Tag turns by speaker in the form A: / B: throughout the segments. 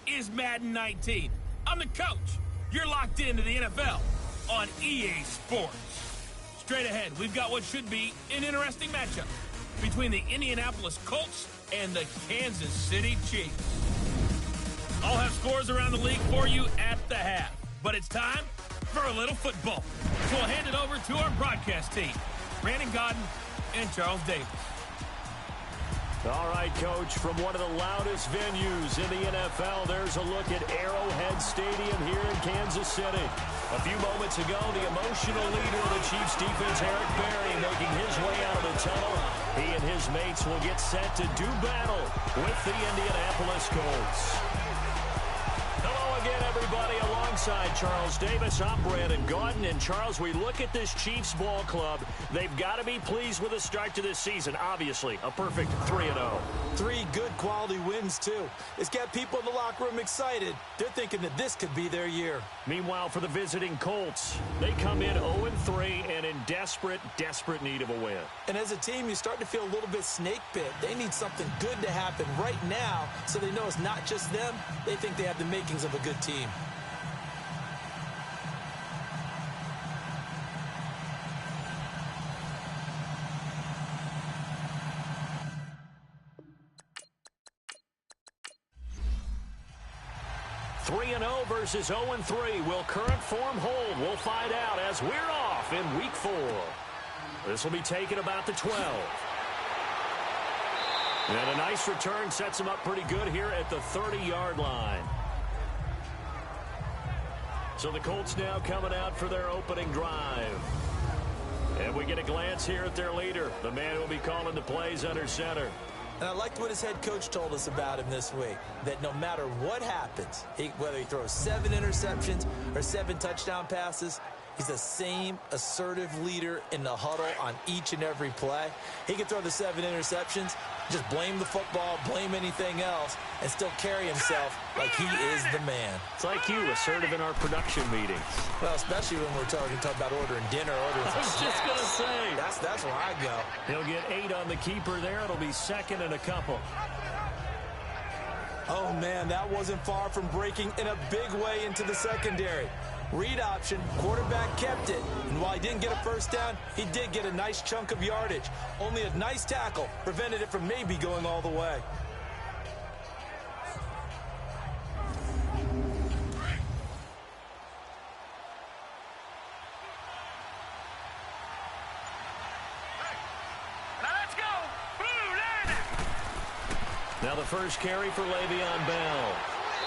A: is Madden 19. I'm the coach. You're locked into the NFL on EA Sports. Straight ahead, we've got what should be an interesting matchup between the Indianapolis Colts and the Kansas City Chiefs. I'll have scores around the league for you at the half. But it's time for a little football. So I'll hand it over to our broadcast team, Brandon Godden and Charles Davis.
B: All right, Coach, from one of the loudest venues in the NFL, there's a look at Arrowhead Stadium here in Kansas City. A few moments ago, the emotional leader of the Chiefs defense, Eric Berry, making his way out of the tunnel. He and his mates will get set to do battle with the Indianapolis Colts. Hello again, everybody. Alongside Charles Davis, I'm Brandon Godden. And, Charles, we look at this Chiefs ball club. They've got to be pleased with the start to this season. Obviously, a perfect 3-0.
C: 3 good quality wins, too. It's got people in the locker room excited. They're thinking that this could be their year.
B: Meanwhile, for the visiting Colts, they come in 0-3 and in desperate need of a win.
C: And as a team, you start to feel a little bit snake bit. They need something good to happen right now so they know it's not just them. They think they have the makings of a good team.
B: Versus 0-3. Will current form hold? We'll find out as we're off in Week 4. This will be taken about the 12. And a nice return sets him up pretty good here at the 30-yard line. So the Colts now coming out for their opening drive. And we get a glance here at their leader, the man who will be calling the plays under center.
C: And I liked what his head coach told us about him this week, that no matter what happens, whether he throws 7 interceptions or 7 touchdown passes, he's the same assertive leader in the huddle on each and every play. He can throw the 7 interceptions, just blame the football, blame anything else, and still carry himself like he is the man.
B: It's like you, assertive in our production meetings.
C: Well, especially when we're talking about ordering dinner, ordering some
B: I was just going to say.
C: That's where I go.
B: He'll get 8 on the keeper there. It'll be second and a couple.
C: Oh, man, that wasn't far from breaking in a big way into the secondary. Read option, quarterback kept it, and while he didn't get a first down, he did get a nice chunk of yardage. Only a nice tackle prevented it from maybe going all the way.
B: Now the first carry for Le'Veon Bell.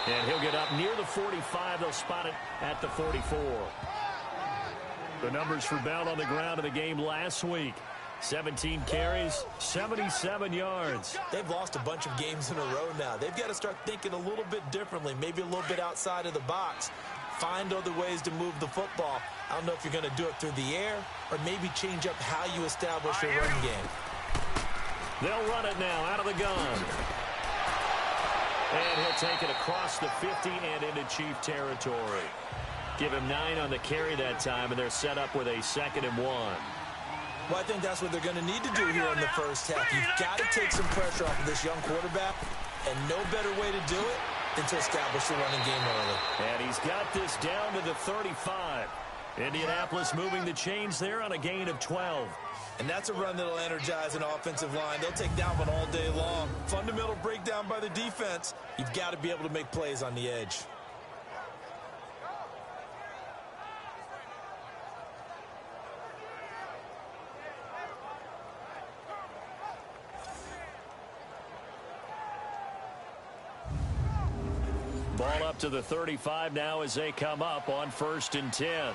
B: And he'll get up near the 45. They'll spot it at the 44. The numbers for Bell on the ground in the game last week. 17 carries, 77 yards.
C: They've lost a bunch of games in a row now. They've got to start thinking a little bit differently, maybe a little bit outside of the box. Find other ways to move the football. I don't know if you're going to do it through the air or maybe change up how you establish your run game.
B: They'll run it now out of the gun. And he'll take it across the 50 and into Chief territory. Give him 9 on the carry that time, and they're set up with a 2nd and 1.
C: Well, I think that's what they're going to need to do here in the first half. You've got to take some pressure off of this young quarterback, and no better way to do it than to establish the running game early.
B: And he's got this down to the 35. Indianapolis moving the chains there on a gain of 12.
C: And that's a run that'll energize an offensive line. They'll take that one all day long. Fundamental breakdown by the defense. You've got to be able to make plays on the edge.
B: Ball up to the 35 now as they come up on 1st and 10.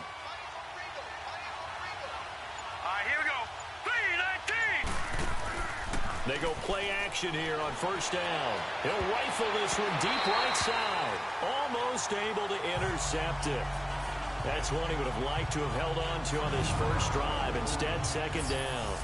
B: They go play action here on 1st down. He'll rifle this one deep right side. Almost able to intercept it. That's one he would have liked to have held on to on this first drive. Instead, 2nd down.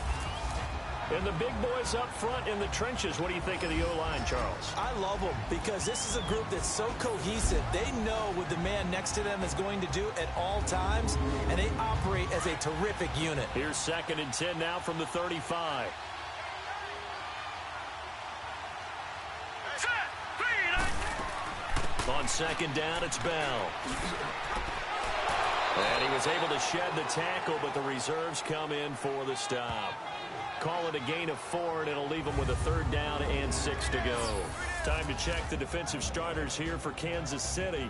B: And the big boys up front in the trenches. What do you think of the O-line, Charles?
C: I love them because this is a group that's so cohesive. They know what the man next to them is going to do at all times, and they operate as a terrific unit.
B: Here's 2nd and 10 now from the 35. On second down, it's Bell. And he was able to shed the tackle, but the reserves come in for the stop. Call it a gain of 4, and it'll leave them with a third down and 6 to go. Time to check the defensive starters here for Kansas City.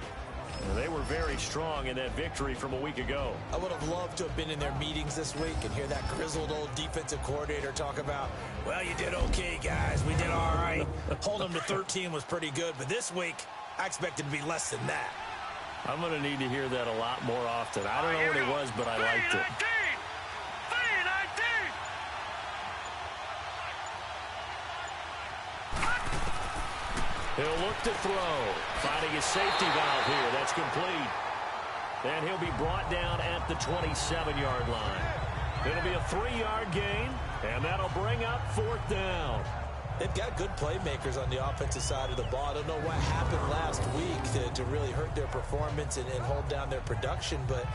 B: They were very strong in that victory from a week ago.
C: I would have loved to have been in their meetings this week and hear that grizzled old defensive coordinator talk about, well, you did okay, guys. We did all right. Holding them to 13 was pretty good, but this week, I expected to be less than that.
B: I'm going to need to hear that a lot more often. I don't know what it was, but I liked it. He'll look to throw. Finding his safety valve here. That's complete. And he'll be brought down at the 27-yard line. It'll be a 3-yard gain, and that'll bring up 4th down.
C: They've got good playmakers on the offensive side of the ball. I don't know what happened last week to really hurt their performance and hold down their production, but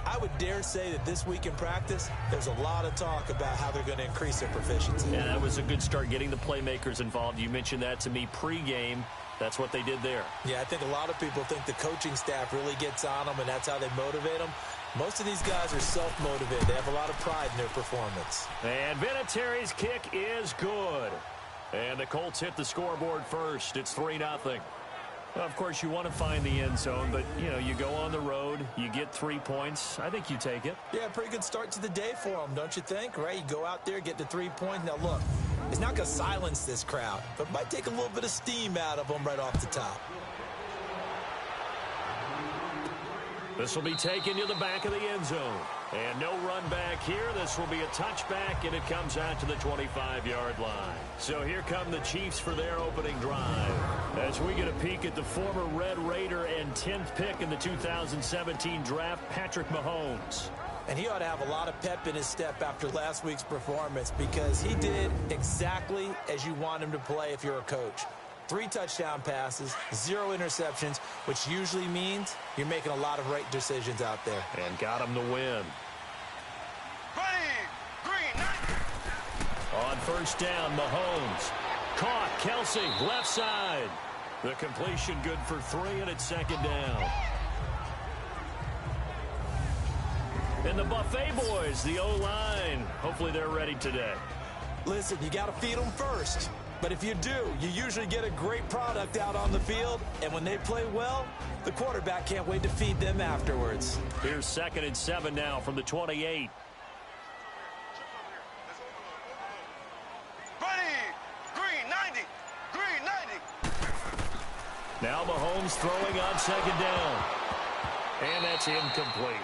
C: I would dare say that this week in practice, there's a lot of talk about how they're going to increase their proficiency.
B: Yeah, that was a good start getting the playmakers involved. You mentioned that to me pregame. That's what they did there.
C: Yeah, I think a lot of people think the coaching staff really gets on them, and that's how they motivate them. Most of these guys are self-motivated. They have a lot of pride in their performance.
B: And Vinatieri's kick is good. And the Colts hit the scoreboard first. It's 3-0. Well, of course, you want to find the end zone, but, you know, you go on the road, you get 3 points. I think you take it.
C: Yeah, pretty good start to the day for them, don't you think? Right? You go out there, get the 3 points. Now, look, it's not going to silence this crowd, but might take a little bit of steam out of them right off the top.
B: This will be taken to the back of the end zone. And no run back here. This will be a touchback, and it comes out to the 25-yard line. So here come the Chiefs for their opening drive. As we get a peek at the former Red Raider and 10th pick in the 2017 draft, Patrick Mahomes.
C: And he ought to have a lot of pep in his step after last week's performance because he did exactly as you want him to play if you're a coach. 3 touchdown passes, 0 interceptions, which usually means you're making a lot of right decisions out there.
B: And got him the win. On first down, Mahomes. Caught, Kelsey, left side. The completion good for 3, and it's second down. And the Buffet boys, the O-line. Hopefully they're ready today.
C: Listen, you got to feed them first. But if you do, you usually get a great product out on the field. And when they play well, the quarterback can't wait to feed them afterwards.
B: Here's 2nd and 7 now from the 28. Now Mahomes throwing on second down. And that's incomplete.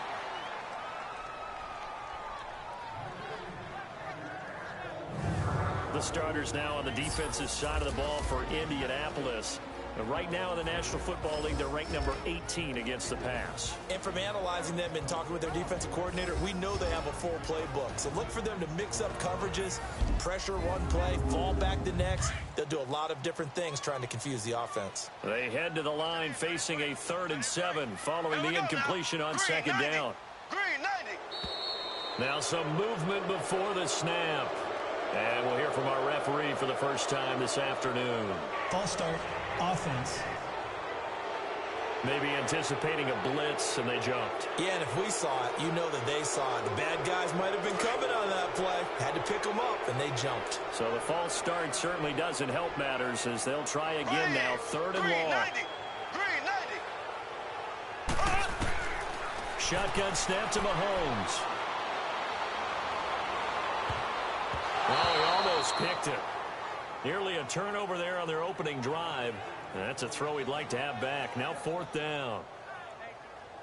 B: The starters now on the defensive side of the ball for Indianapolis. Right now in the National Football League, they're ranked number 18 against the pass.
C: And from analyzing them and talking with their defensive coordinator, we know they have a full playbook. So look for them to mix up coverages, pressure one play, fall back the next. They'll do a lot of different things trying to confuse the offense.
B: They head to the line facing a 3rd and 7 following the incompletion on second down. Now some movement before the snap. And we'll hear from our referee for the first time this afternoon.
D: False start, offense.
B: Maybe anticipating a blitz, and they jumped.
C: Yeah, and if we saw it, you know that they saw it. The bad guys might have been coming on that play. Had to pick them up, and they jumped.
B: So the false start certainly doesn't help matters as they'll try again now, 3rd and long. Shotgun snap to Mahomes. Oh, he almost picked it. Nearly a turnover there on their opening drive. And that's a throw he'd like to have back. Now 4th down.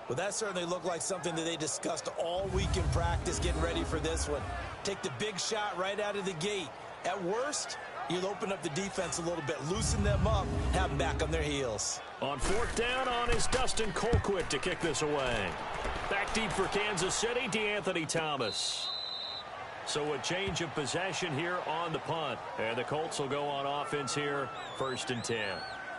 C: Well, that certainly looked like something that they discussed all week in practice getting ready for this one. Take the big shot right out of the gate. At worst, you'll open up the defense a little bit, loosen them up, have them back on their heels.
B: On 4th down on is Dustin Colquitt to kick this away. Back deep for Kansas City, DeAnthony Thomas. So a change of possession here on the punt. And the Colts will go on offense here, 1st and 10.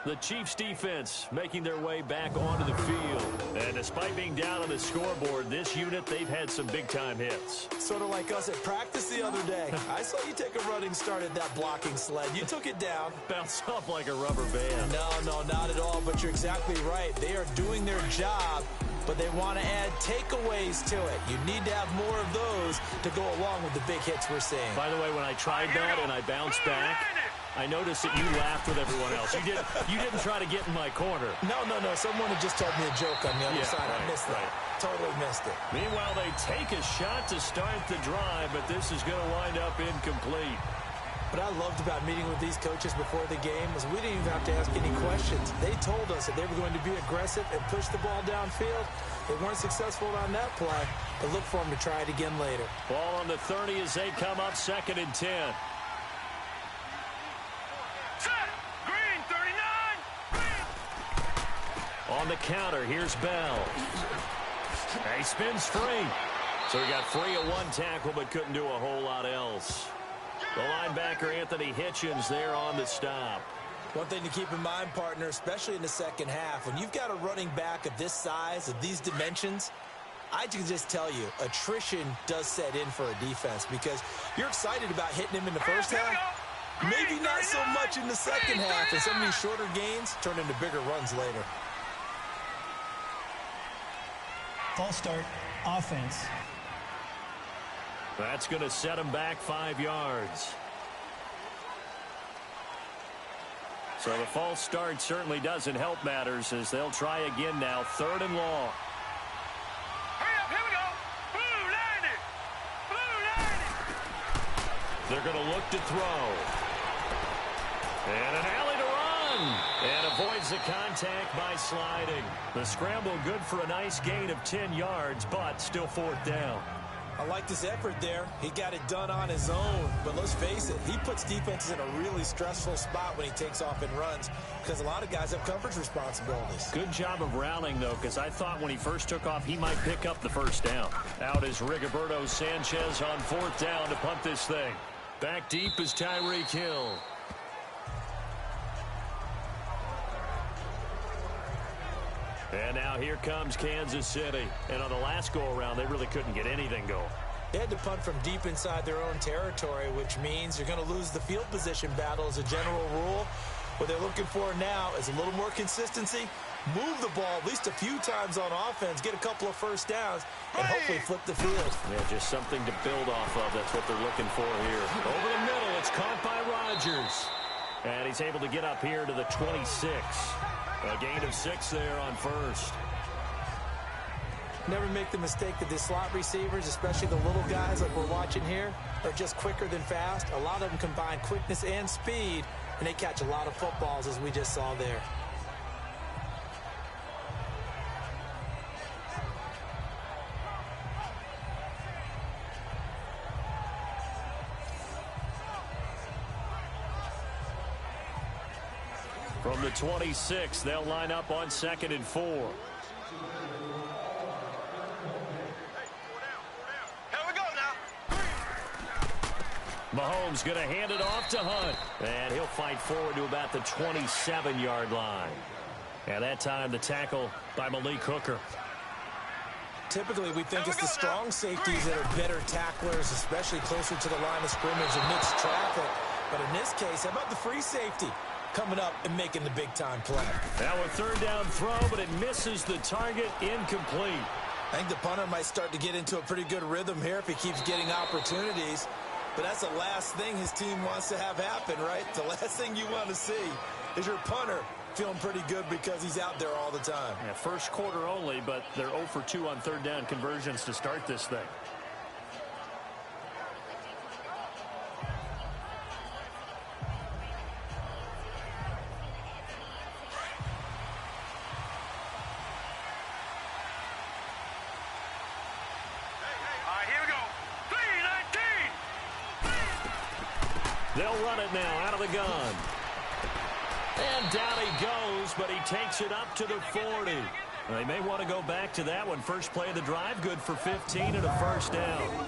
B: The Chiefs defense making their way back onto the field. And despite being down on the scoreboard, this unit, they've had some big-time hits.
C: Sort of like us at practice the other day. I saw you take a running start at that blocking sled. You took it down.
B: Bounced off like a rubber band.
C: No, not at all, but you're exactly right. They are doing their job, but they want to add takeaways to it. You need to have more of those to go along with the big hits we're seeing.
B: By the way, when I tried that and I bounced back, I noticed that you laughed with everyone else. You didn't try to get in my corner.
C: No. Someone had just told me a joke on the other side.
B: Right,
C: I missed that. Totally missed it.
B: Meanwhile, they take a shot to start the drive, but this is going to wind up incomplete.
C: What I loved about meeting with these coaches before the game was we didn't even have to ask any questions. They told us that they were going to be aggressive and push the ball downfield. They weren't successful on that play, but look for them to try it again later.
B: Ball on the 30 as they come up 2nd and 10. On the counter, here's Bell. He spins free. So he got free of one tackle, but couldn't do a whole lot else. The linebacker, Anthony Hitchens, there on the stop.
C: One thing to keep in mind, partner, especially in the second half, when you've got a running back of this size, of these dimensions, I can just tell you, attrition does set in for a defense because you're excited about hitting him in the first half. Maybe not so much in the second half, and some of these shorter gains turn into bigger runs later.
D: False start, offense.
B: That's going to set him back 5 yards. So the false start certainly doesn't help matters as they'll try again now. 3rd and long.
E: Hurry up, here we go. Blue 90.
B: They're going to look to throw. And an alley to run. And avoids the contact by sliding. The scramble good for a nice gain of 10 yards, but still 4th down.
C: I like this effort there. He got it done on his own. But let's face it, he puts defenses in a really stressful spot when he takes off and runs because a lot of guys have coverage responsibilities.
B: Good job of rallying, though, because I thought when he first took off, he might pick up the first down. Out is Rigoberto Sanchez on 4th down to punt this thing. Back deep is Tyreek Hill. And now here comes Kansas City. And on the last go-around, they really couldn't get anything going.
C: They had to punt from deep inside their own territory, which means you're going to lose the field position battle as a general rule. What they're looking for now is a little more consistency, move the ball at least a few times on offense, get a couple of first downs, and hopefully flip the field.
B: Yeah, just something to build off of. That's what they're looking for here. Over the middle, it's caught by Rodgers. And he's able to get up here to the 26. A gain of 6 there on 1st.
C: Never make the mistake that the slot receivers, especially the little guys like we're watching here, are just quicker than fast. A lot of them combine quickness and speed, and they catch a lot of footballs, as we just saw there.
B: From the 26, they'll line up on 2nd and 4.
E: Here we go now.
B: Mahomes going to hand it off to Hunt. And he'll fight forward to about the 27-yard line. And that time the tackle by Malik Hooker.
C: Typically, we think it's the strong safeties that are better tacklers, especially closer to the line of scrimmage and mixed traffic. But in this case, how about the free safety coming up and making the big-time play?
B: Now a 3rd down throw, but it misses the target, incomplete.
C: I think the punter might start to get into a pretty good rhythm here if he keeps getting opportunities. But that's the last thing his team wants to have happen, right? The last thing you want to see is your punter feeling pretty good because he's out there all the time.
B: Yeah, first quarter only, but they're 0 for 2 on 3rd down conversions to start this thing. They'll run it now out of the gun. And down he goes, but he takes it up to the 40. They may want to go back to that one. First play of the drive, good for 15 and a first down.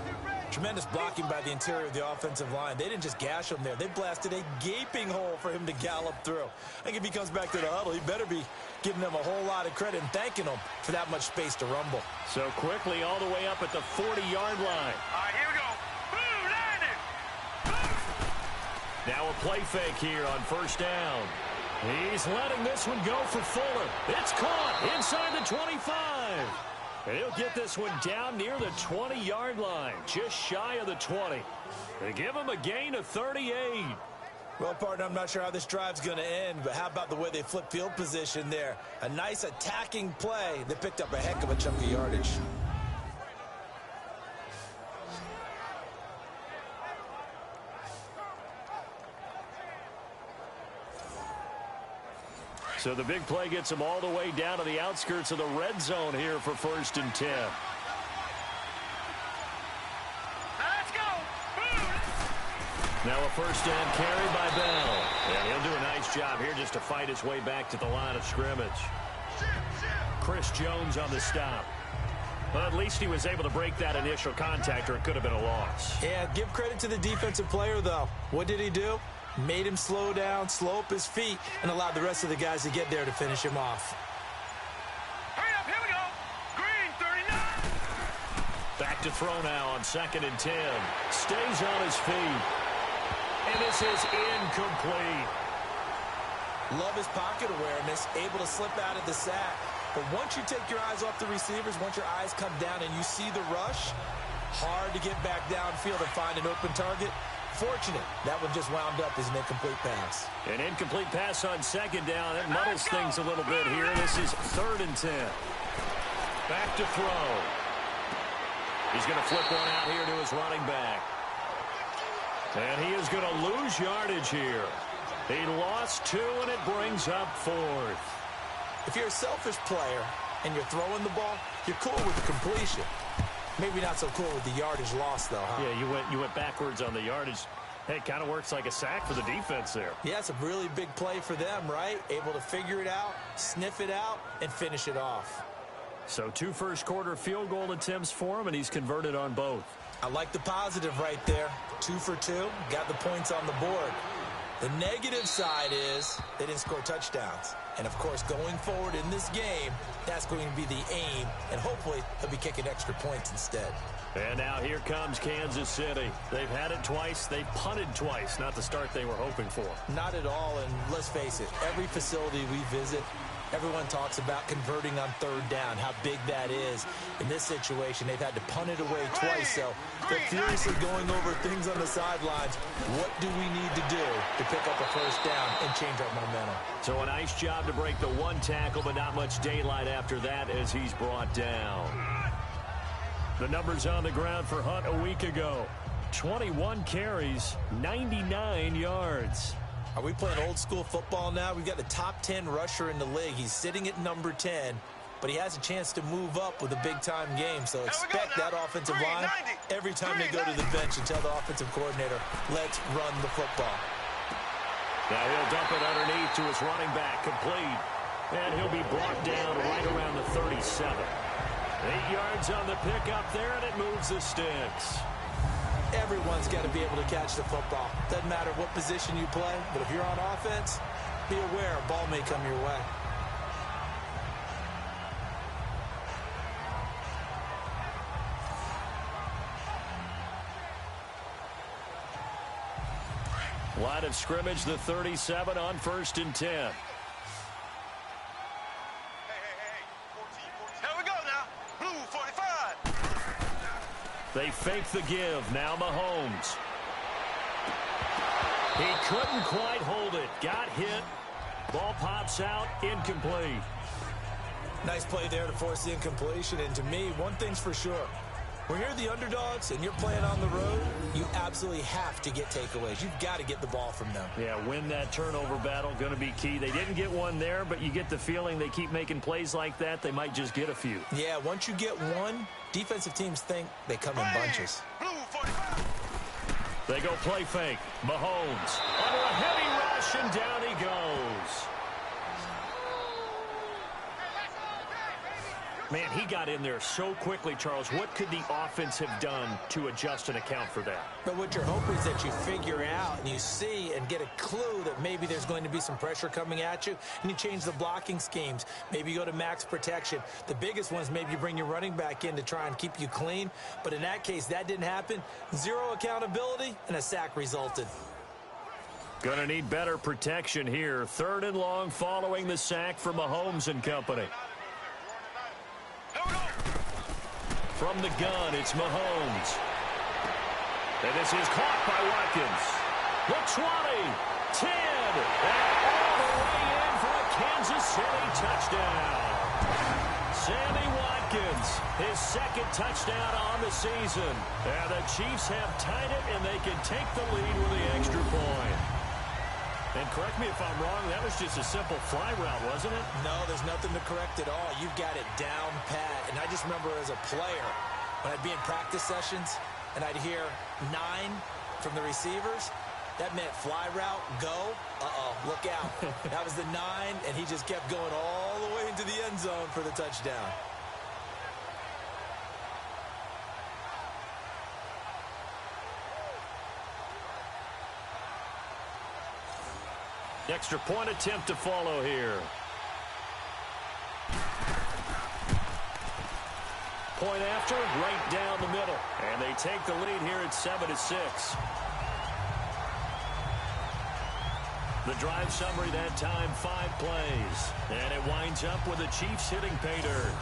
C: Tremendous blocking by the interior of the offensive line. They didn't just gash him there. They blasted a gaping hole for him to gallop through. I think if he comes back to the huddle, he better be giving them a whole lot of credit and thanking them for that much space to rumble.
B: So quickly all the way up at the 40-yard line.
E: All right, here we go. Boom, landed.
B: Now a play fake here on first down. He's letting this one go for Fuller. It's caught inside the 25. And he'll get this one down near the 20-yard line, just shy of the 20. They give him a gain of 38.
C: Well, partner, I'm not sure how this drive's going to end, but how about the way they flip field position there? A nice attacking play that picked up a heck of a chunk of yardage.
B: So the big play gets him all the way down to the outskirts of the red zone here for 1st and 10.
E: Let's go. Boom.
B: Now a first down carry by Bell. And he'll do a nice job here just to fight his way back to the line of scrimmage. Chris Jones on the stop. Well, at least he was able to break that initial contact, or it could have been a loss.
C: Yeah, give credit to the defensive player, though. What did he do? Made him slow down, slow up his feet, and allowed the rest of the guys to get there to finish him off.
E: Hurry up, here we go. Green, 39.
B: Back to throw now on 2nd and 10. Stays on his feet. And this is incomplete.
C: Love his pocket awareness, able to slip out of the sack. But once you take your eyes off the receivers, once your eyes come down and you see the rush, hard to get back downfield and find an open target. Fortunate, that one just wound up as an incomplete pass.
B: An incomplete pass on 2nd down. That muddles things a little bit here. This is 3rd and 10. Back to throw. He's going to flip one out here to his running back. And he is going to lose yardage here. He lost 2, and it brings up 4th.
C: If you're a selfish player and you're throwing the ball, you're cool with the completion. Maybe not so cool with the yardage loss, though, huh?
B: Yeah, you went backwards on the yardage. Hey, it kind of works like a sack for the defense there.
C: Yeah, it's a really big play for them, right? Able to figure it out, sniff it out, and finish it off.
B: So 2 first-quarter field goal attempts for him, and he's converted on both.
C: I like the positive right there. 2 for 2, got the points on the board. The negative side is they didn't score touchdowns. And, of course, going forward in this game, that's going to be the aim, and hopefully they'll be kicking extra points instead.
B: And now here comes Kansas City. They've had it twice. They've punted twice. Not the start they were hoping for.
C: Not at all, and let's face it, every facility we visit, everyone talks about converting on 3rd down, how big that is. In this situation, they've had to punt it away twice, so they're furiously going over things on the sidelines. What do we need to do to pick up a 1st down and change our momentum?
B: So a nice job to break the 1 tackle, but not much daylight after that as he's brought down. The numbers on the ground for Hunt a week ago. 21 carries, 99 yards.
C: Are we playing old school football now? We've got the top 10 rusher in the league. He's sitting at number 10, but he has a chance to move up with a big-time game. So expect that offensive line every time they go to the bench and tell the offensive coordinator, let's run the football.
B: Now he'll dump it underneath to his running back, complete. And he'll be brought down right around the 37. 8 yards on the pickup there, and it moves the sticks.
C: Everyone's got to be able to catch the football. Doesn't matter what position you play, but if you're on offense, be aware a ball may come your way.
B: Line of scrimmage, the 37 on 1st and 10.
E: Hey. Here we go now. Blue 45.
B: They fake the give. Now Mahomes. He couldn't quite hold it. Got hit. Ball pops out. Incomplete.
C: Nice play there to force the incompletion. And to me, one thing's for sure. When you're the underdogs and you're playing on the road, you absolutely have to get takeaways. You've got to get the ball from them.
B: Yeah, win that turnover battle, going to be key. They didn't get one there, but you get the feeling they keep making plays like that, they might just get a few.
C: Yeah, once you get one, defensive teams think they come in bunches.
E: Blue 45.
B: They go play fake. Mahomes under a heavy rush, and down he goes. Man, he got in there so quickly, Charles. What could the offense have done to adjust and account for that?
C: But what you're hoping is that you figure out and you see and get a clue that maybe there's going to be some pressure coming at you, and you change the blocking schemes. Maybe you go to max protection. The biggest one is maybe you bring your running back in to try and keep you clean. But in that case, that didn't happen. Zero accountability, and a sack resulted.
B: Gonna need better protection here. 3rd and long following the sack from Mahomes and company. From the gun, it's Mahomes. And this is caught by Watkins. The 20, 10, and all the way in for a Kansas City touchdown. Sammy Watkins, his 2nd touchdown on the season. And the Chiefs have tied it, and they can take the lead with the extra point. And correct me if I'm wrong, that was just a simple fly route, wasn't it?
C: No, there's nothing to correct at all. You've got it down pat. And I just remember as a player, when I'd be in practice sessions and I'd hear 9 from the receivers, that meant fly route, go. Uh-oh, look out. That was the 9, and he just kept going all the way into the end zone for the touchdown.
B: Extra point attempt to follow here. Point after, right down the middle. And they take the lead here at 7-6. The drive summary that time, 5 plays. And it winds up with the Chiefs hitting pay dirt.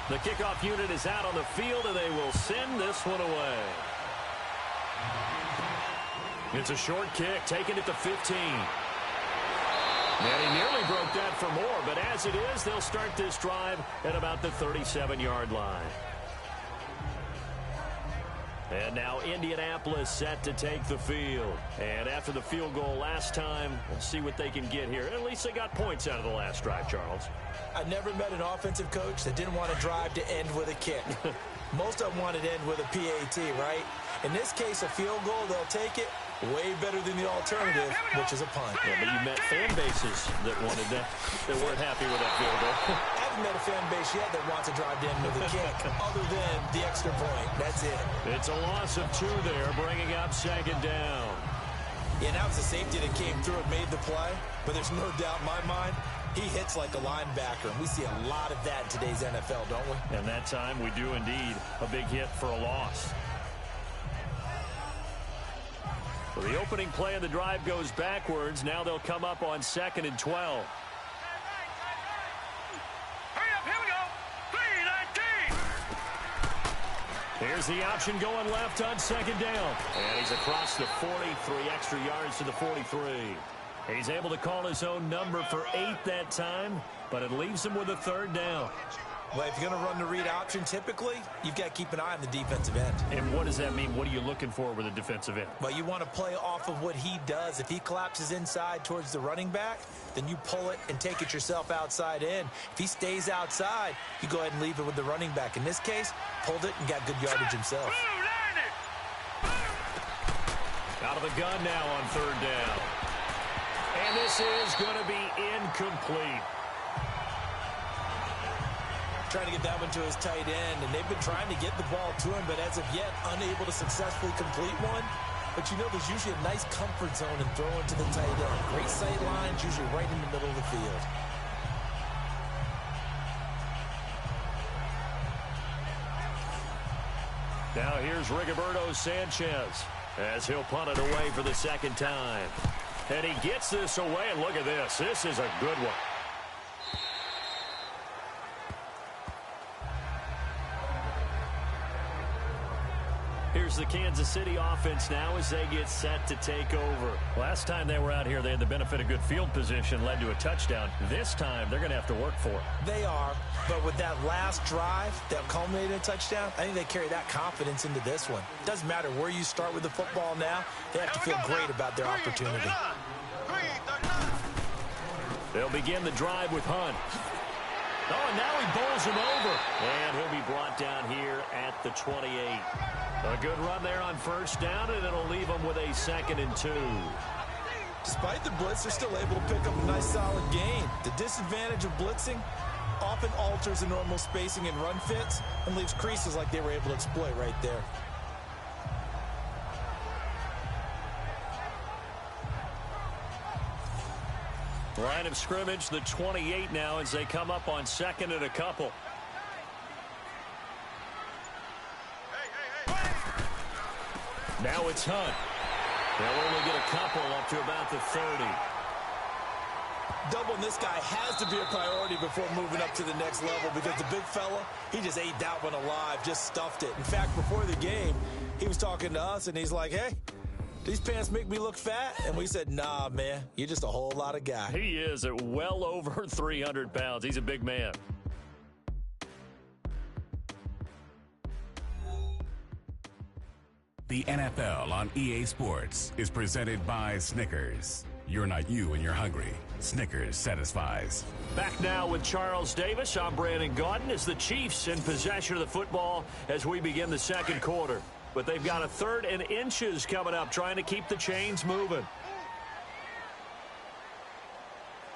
B: The kickoff unit is out on the field, and they will send this one away. It's a short kick, taking it to 15. And he nearly broke that for more, but as it is, they'll start this drive at about the 37-yard line. And now Indianapolis set to take the field. And after the field goal last time, we'll see what they can get here. At least they got points out of the last drive, Charles.
C: I never met an offensive coach that didn't want to drive to end with a kick. Most of them wanted to end with a PAT, right? In this case, a field goal, they'll take it. Way better than the alternative, which is a punt.
B: Yeah, but you met fan bases that wanted that, that weren't happy with that field goal.
C: I haven't met a fan base yet that wants to drive to end with a kick, other than the extra point. That's it.
B: It's a loss of 2 there, bringing up 2nd down.
C: Yeah, that was the safety that came through and made the play, but there's no doubt in my mind, he hits like a linebacker, and we see a lot of that in today's NFL, don't we?
B: And that time we do indeed a big hit for a loss. So the opening play of the drive goes backwards. Now they'll come up on 2nd and 12.
E: Hurry up, here we go. 3-19.
B: Here's the option going left on 2nd down. And he's across the 40, 3 extra yards to the 43. He's able to call his own number for 8 that time, but it leaves him with a 3rd down.
C: Well, if you're going to run the read option, typically, you've got to keep an eye on the defensive end.
B: And what does that mean? What are you looking for with a defensive end?
C: Well, you want to play off of what he does. If he collapses inside towards the running back, then you pull it and take it yourself outside in. If he stays outside, you go ahead and leave it with the running back. In this case, pulled it and got good yardage himself.
B: Out of the gun now on 3rd down. And this is going to be incomplete.
C: Trying to get that one to his tight end, and they've been trying to get the ball to him, but as of yet, unable to successfully complete one. But you know there's usually a nice comfort zone in throwing to the tight end. Great sight lines, usually right in the middle of the field.
B: Now here's Rigoberto Sanchez as he'll punt it away for the 2nd time. And he gets this away, and look at this. This is a good one. Here's the Kansas City offense now as they get set to take over. Last time they were out here, they had the benefit of good field position, led to a touchdown. This time, they're going to have to work for it.
C: They are, but with that last drive that culminated in a touchdown, I think they carry that confidence into this one. Doesn't matter where you start with the football now, they have to feel great about their opportunity.
B: They'll begin the drive with Hunt. Oh, and now he bowls him over. And he'll be brought down here at the 28. A good run there on 1st down, and it'll leave him with a 2nd and 2.
C: Despite the blitz, they're still able to pick up a nice solid gain. The disadvantage of blitzing often alters the normal spacing and run fits and leaves creases like they were able to exploit right there.
B: Line of scrimmage, the 28 now as they come up on second and a couple. Now it's Hunt. They'll only get a couple up to about the 30.
C: Doubling this guy has to be a priority before moving up to the next level because the big fella, he just ate that one alive, just stuffed it. In fact, before the game, he was talking to us, and he's like, hey, these pants make me look fat? And we said, nah, man, you're just a whole lot of guy.
B: He is at well over 300 pounds. He's a big man.
F: The NFL on EA Sports is presented by Snickers. You're not you and you're hungry. Snickers satisfies.
B: Back now with Charles Davis. I'm Brandon Gaudin as the Chiefs in possession of the football as we begin the second quarter. But they've got a 3rd and inches coming up, trying to keep the chains moving.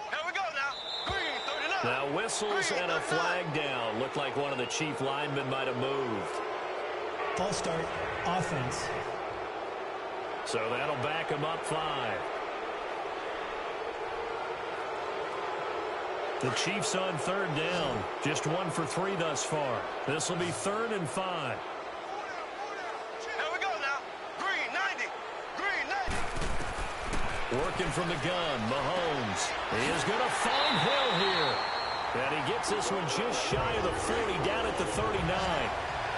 E: Here we go now. Green, 39.
B: Now whistles and a flag down. Looked like one of the Chief linemen might have moved.
D: False start, offense.
B: So that'll back him up 5. The Chiefs on 3rd down. Just 1 for 3 thus far. This will be 3rd and 5.
E: Here we go now. Green, 90. Green, 90.
B: Working from the gun, Mahomes. He is going to find Hill here. And he gets this one just shy of the 40, down at the 39.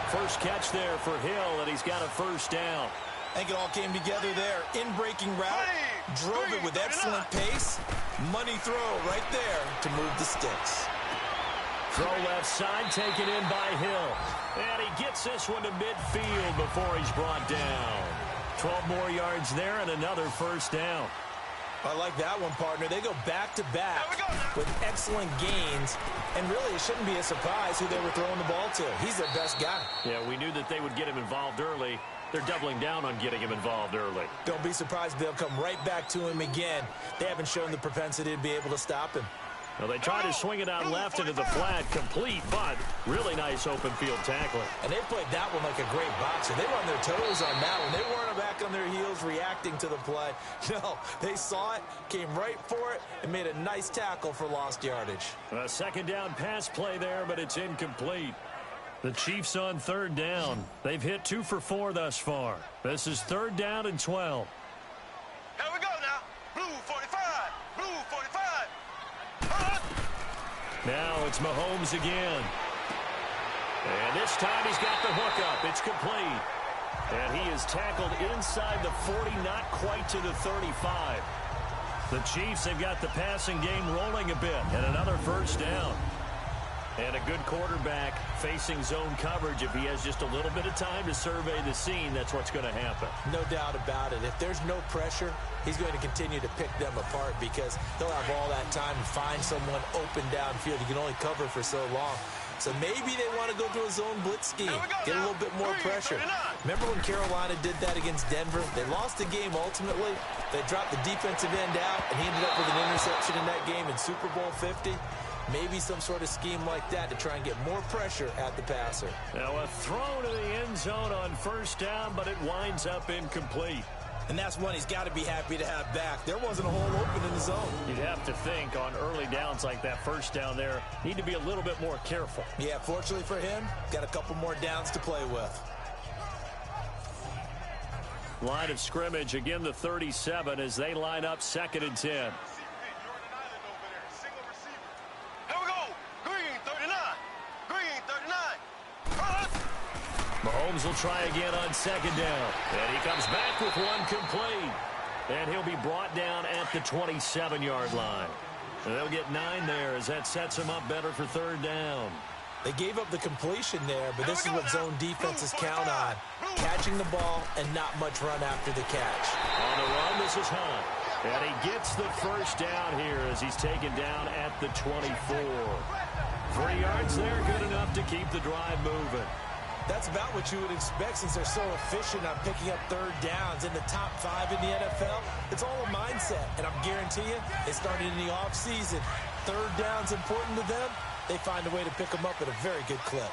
B: First catch there for Hill, and he's got a first down.
C: I think it all came together there. In-breaking route, drove it with excellent pace. Money throw right there to move the sticks.
B: Throw left side, taken in by Hill. And he gets this one to midfield before he's brought down. 12 more yards there and another first down.
C: I like that one, partner. They go back-to-back with excellent gains, and really it shouldn't be a surprise who they were throwing the ball to. He's their best guy.
B: Yeah, we knew that they would get him involved early. They're doubling down on getting him involved early.
C: Don't be surprised they'll come right back to him again. They haven't shown the propensity to be able to stop him.
B: Well, they tried to swing it out left into the flat, complete, but really nice open field tackling.
C: And they played that one like a great boxer. They were on their toes on that one. They weren't back on their heels reacting to the play. No, they saw it, came right for it, and made a nice tackle for lost yardage.
B: A second down pass play there, but it's incomplete. The Chiefs on 3rd down. They've hit 2 for 4 thus far. This is 3rd down and 12.
E: Here we go now. Blue 45. Blue 45.
B: Now it's Mahomes again. And this time he's got the hookup. It's complete. And he is tackled inside the 40, not quite to the 35. The Chiefs have got the passing game rolling a bit. And another first down. And a good quarterback facing zone coverage. If he has just a little bit of time to survey the scene, that's what's going to happen.
C: No doubt about it. If there's no pressure, he's going to continue to pick them apart because he'll have all that time to find someone open downfield. He can only cover for so long. So maybe they want to go to a zone blitz scheme, get a little bit more pressure. Remember when Carolina did that against Denver? They lost the game ultimately. They dropped the defensive end out, and he ended up with an interception in that game in Super Bowl 50. Maybe some sort of scheme like that to try and get more pressure at the passer.
B: Now a throw to the end zone on first down, but it winds up incomplete.
C: And that's one he's got to be happy to have back. There wasn't a hole open in the zone.
B: You'd have to think on early downs like that first down there, need to be a little bit more careful.
C: Yeah, fortunately for him, got a couple more downs to play with.
B: Line of scrimmage, again the 37 as they line up 2nd and 10. Mahomes will try again on 2nd down. And he comes back with one complete. And he'll be brought down at the 27-yard line. And they'll get 9 there as that sets him up better for 3rd down.
C: They gave up the completion there, but this is what zone defenses count on. Catching the ball and not much run after the catch.
B: On the run, this is Hunt. And he gets the first down here as he's taken down at the 24. 3 yards there, good enough to keep the drive moving.
C: That's about what you would expect since they're so efficient on picking up third downs in the top 5 in the NFL. It's all a mindset, and I'm guaranteeing you, it started in the offseason. Third down's important to them. They find a way to pick them up at a very good clip.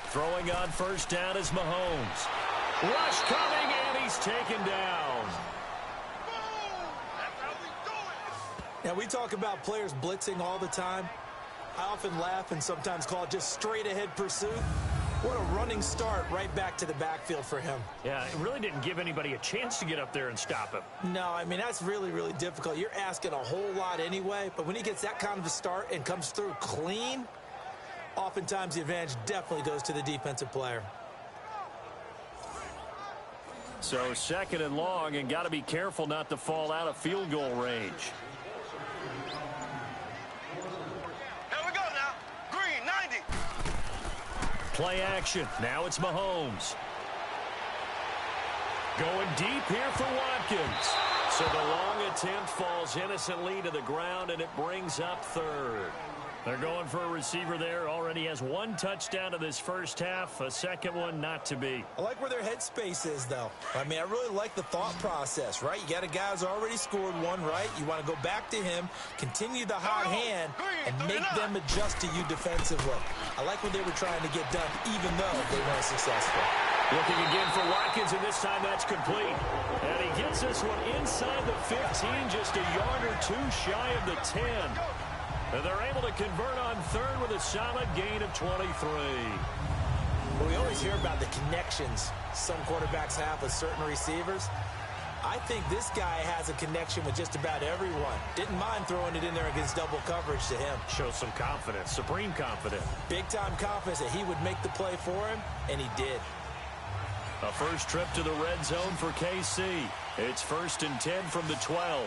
B: Throwing on first down is Mahomes. Rush coming, and he's taken down.
C: Now, we talk about players blitzing all the time. I often laugh and sometimes call it just straight-ahead pursuit. What a running start right back to the backfield for him.
B: Yeah, it really didn't give anybody a chance to get up there and stop him.
C: No, I mean, that's really, really difficult. You're asking a whole lot anyway, but when he gets that kind of a start and comes through clean, oftentimes the advantage definitely goes to the defensive player.
B: So second and long, and got to be careful not to fall out of field goal range.
E: Here we go now. Green, 90.
B: Play action. Now it's Mahomes. Going deep here for Watkins. So the long attempt falls innocently to the ground, and it brings up third. They're going for a receiver there. Already has one touchdown in this first half. A second one not to be.
C: I like where their headspace is, though. I mean, I really like the thought process, right? You got a guy who's already scored one, right? You want to go back to him, continue the hot hand, and make them adjust to you defensively. I like what they were trying to get done, even though they weren't successful.
B: Looking again for Watkins, and this time that's complete. And he gets this one inside the 15, just a yard or two shy of the 10. And they're able to convert on third with a solid gain of 23.
C: Well, we always hear about the connections some quarterbacks have with certain receivers. I think this guy has a connection with just about everyone. Didn't mind throwing it in there against double coverage to him.
B: Shows some confidence, supreme confidence.
C: Big-time confidence that he would make the play for him, and he did.
B: A first trip to the red zone for KC. It's 1st and 10 from the 12.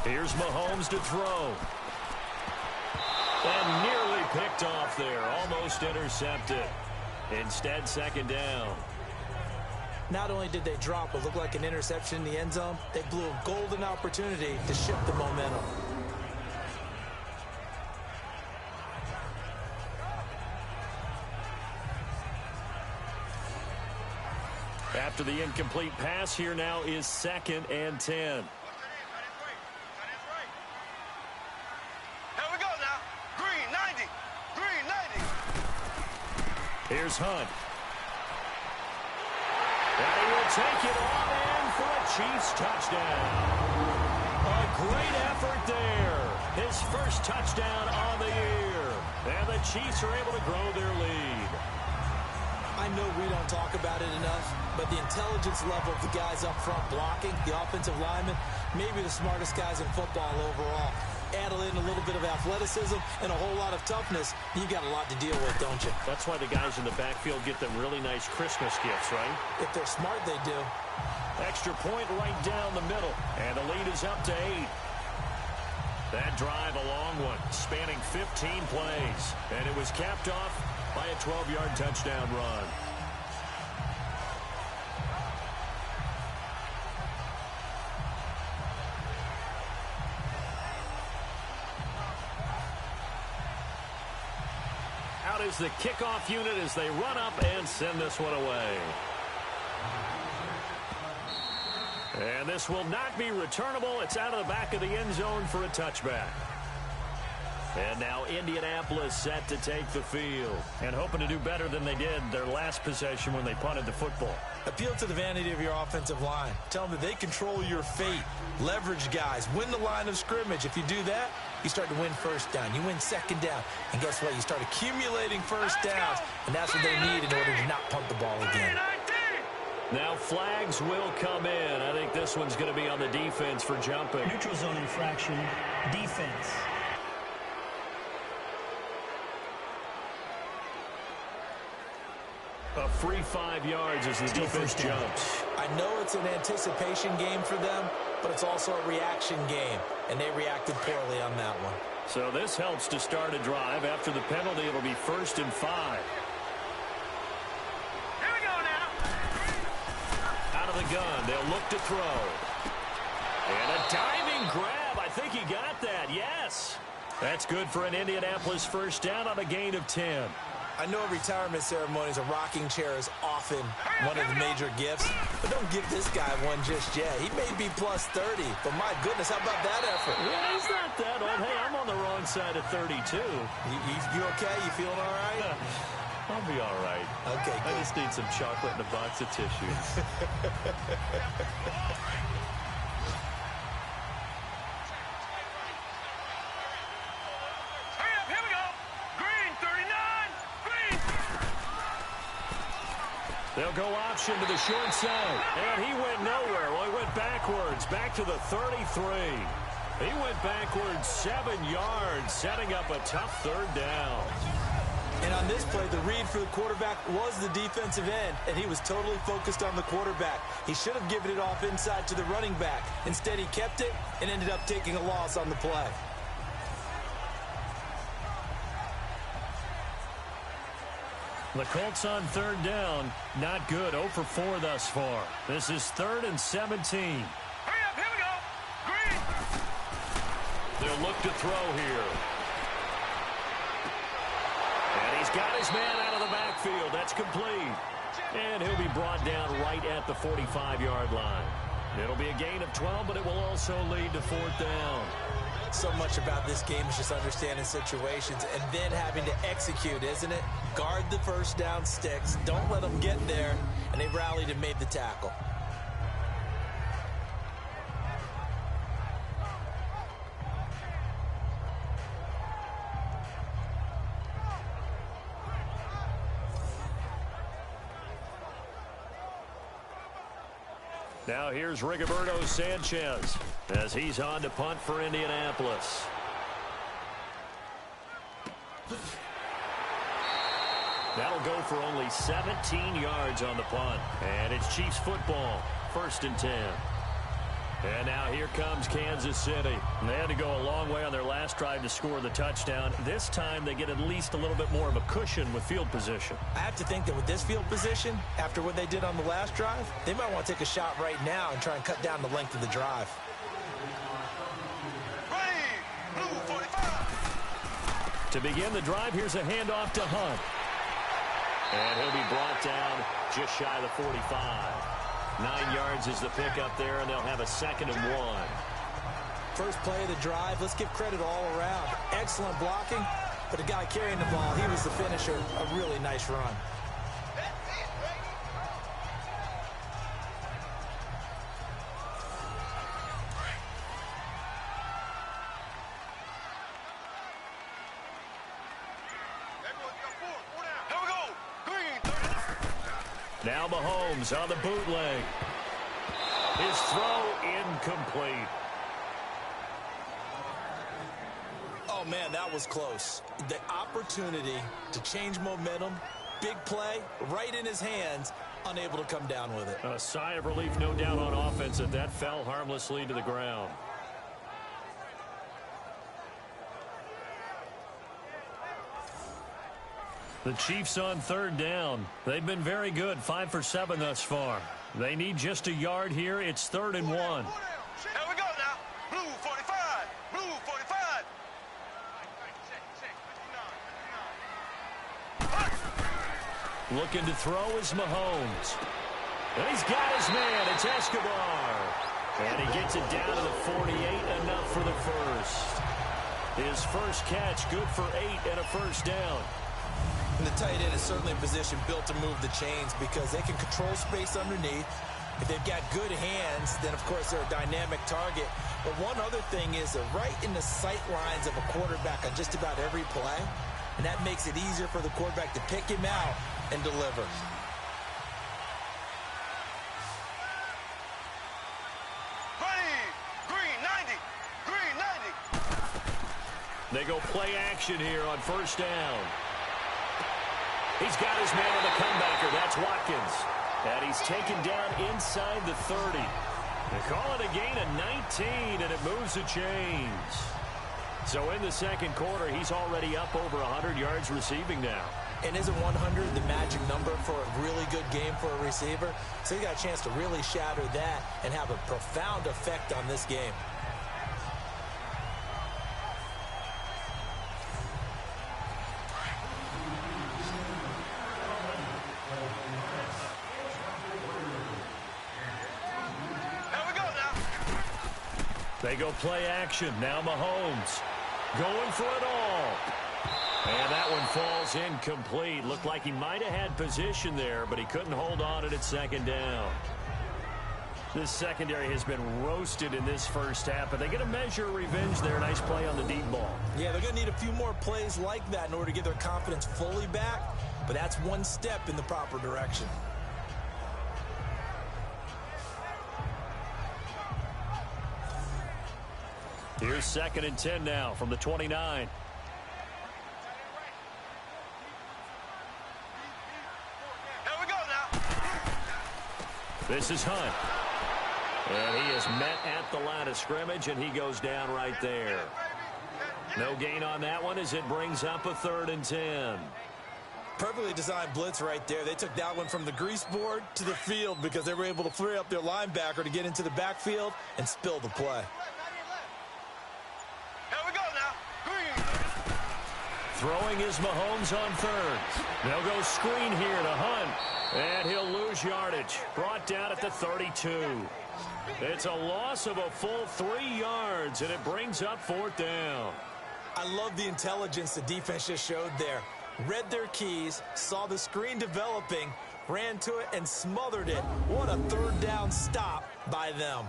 B: Here's Mahomes to throw. And nearly picked off there. Almost intercepted. Instead, second down.
C: Not only did they drop what looked like an interception in the end zone, they blew a golden opportunity to shift the momentum.
B: After the incomplete pass, here now is 2nd and 10. Here's Hunt. And he will take it on in for a Chiefs touchdown. A great effort there. His first touchdown on the year. And the Chiefs are able to grow their lead.
C: I know we don't talk about it enough, but the intelligence level of the guys up front blocking, the offensive linemen, maybe the smartest guys in football overall. Add in a little bit of athleticism and a whole lot of toughness, you've got a lot to deal with, don't you?
B: That's why the guys in the backfield get them really nice Christmas gifts, right?
C: If they're smart, they do.
B: Extra point right down the middle, and the lead is up to 8. That drive, a long one, spanning 15 plays, and it was capped off by a 12-yard touchdown run. Out is the kickoff unit as they run up and send this one away. And this will not be returnable. It's out of the back of the end zone for a touchback. And now Indianapolis set to take the field and hoping to do better than they did their last possession when they punted the football.
C: Appeal to the vanity of your offensive line. Tell them that they control your fate. Leverage guys. Win the line of scrimmage. If you do that, you start to win first down. You win second down. And guess what? You start accumulating first downs. And that's what they need in order to not punt the ball again.
B: Now flags will come in. I think this one's going to be on the defense for jumping.
D: Neutral zone infraction, defense.
B: A free 5 yards as the defense jumps.
C: I know it's an anticipation game for them, but it's also a reaction game, and they reacted poorly on that one.
B: So this helps to start a drive. After the penalty, it'll be 1st and 5.
E: Here we go now.
B: Out of the gun. They'll look to throw. And a diving grab. I think he got that. Yes. That's good for an Indianapolis first down on a gain of 10.
C: I know retirement ceremonies, a rocking chair is often one of the major gifts, but don't give this guy one just yet. He may be plus 30, but my goodness, how about that effort?
B: Yeah, he's not that old. Hey, I'm on the wrong side of 32.
C: You okay? You feeling all right?
B: I'll be all right.
C: Okay, good.
B: I just need some chocolate and a box of tissues. They'll go option to the short side. And he went nowhere. Well, he went backwards, back to the 33. He went backwards 7 yards, setting up a tough third down.
C: And on this play, the read for the quarterback was the defensive end, and he was totally focused on the quarterback. He should have given it off inside to the running back. Instead, he kept it and ended up taking a loss on the play.
B: The Colts on third down, not good. 0 for 4 thus far. This is 3rd and 17.
E: Hurry up, here we go. Green.
B: They'll look to throw here. And he's got his man out of the backfield. That's complete. And he'll be brought down right at the 45-yard line. It'll be a gain of 12, but it will also lead to 4th down.
C: So much about this game is just understanding situations and then having to execute, isn't it? Guard the first down sticks. Don't let them get there. And they rallied and made the tackle.
B: Now here's Rigoberto Sanchez as he's on to punt for Indianapolis. That'll go for only 17 yards on the punt. And it's Chiefs football, 1st and 10. And now here comes Kansas City. They had to go a long way on their last drive to score the touchdown. This time they get at least a little bit more of a cushion with field position.
C: I have to think that with this field position, after what they did on the last drive, they might want to take a shot right now and try and cut down the length of the drive.
E: Blue 45.
B: To begin the drive, here's a handoff to Hunt. And he'll be brought down just shy of the 45. 9 yards is the pickup there, and they'll have a 2nd and 1.
C: First play of the drive, let's give credit all around. Excellent blocking, but the guy carrying the ball, he was the finisher. A really nice run.
B: Now Mahomes on the bootleg. His throw incomplete.
C: Oh, man, that was close. The opportunity to change momentum, big play, right in his hands, unable to come down with it.
B: A sigh of relief, no doubt, on offense that fell harmlessly to the ground. The Chiefs on third down. They've been very good, 5 for 7 thus far. They need just a yard here. It's 3rd and 1.
E: Here we go now. Blue 45. Blue 45.
B: Looking to throw is Mahomes. And he's got his man. It's Escobar. And he gets it down to the 48, enough for the first. His first catch, good for 8 and a first down.
C: And the tight end is certainly a position built to move the chains because they can control space underneath. If they've got good hands, then, of course, they're a dynamic target. But one other thing is they're right in the sight lines of a quarterback on just about every play. And that makes it easier for the quarterback to pick him out and deliver.
E: Green 90. Green 90.
B: They go play action here on first down. He's got his man on the comebacker. That's Watkins. And he's taken down inside the 30. They call it a gain of 19, and it moves the chains. So in the second quarter, he's already up over 100 yards receiving now.
C: And isn't 100 the magic number for a really good game for a receiver. So he got a chance to really shatter that and have a profound effect on this game.
B: They go play action. Now Mahomes going for it all. And that one falls incomplete. Looked like he might have had position there, but he couldn't hold on at second down. This secondary has been roasted in this first half, but they get a measure of revenge there. Nice play on the deep ball.
C: Yeah, they're going to need a few more plays like that in order to get their confidence fully back, but that's one step in the proper direction.
B: Here's 2nd and 10 now from the 29.
E: Here we go now.
B: This is Hunt. And he is met at the line of scrimmage, and he goes down right there. No gain on that one as it brings up a 3rd and 10.
C: Perfectly designed blitz right there. They took that one from the grease board to the field because they were able to free up their linebacker to get into the backfield and spill the play.
B: Throwing is Mahomes on 3rd. They'll go screen here to Hunt. And he'll lose yardage. Brought down at the 32. It's a loss of a full 3 yards, and it brings up 4th down.
C: I love the intelligence the defense just showed there. Read their keys, saw the screen developing, ran to it, and smothered it. What a 3rd down stop by them.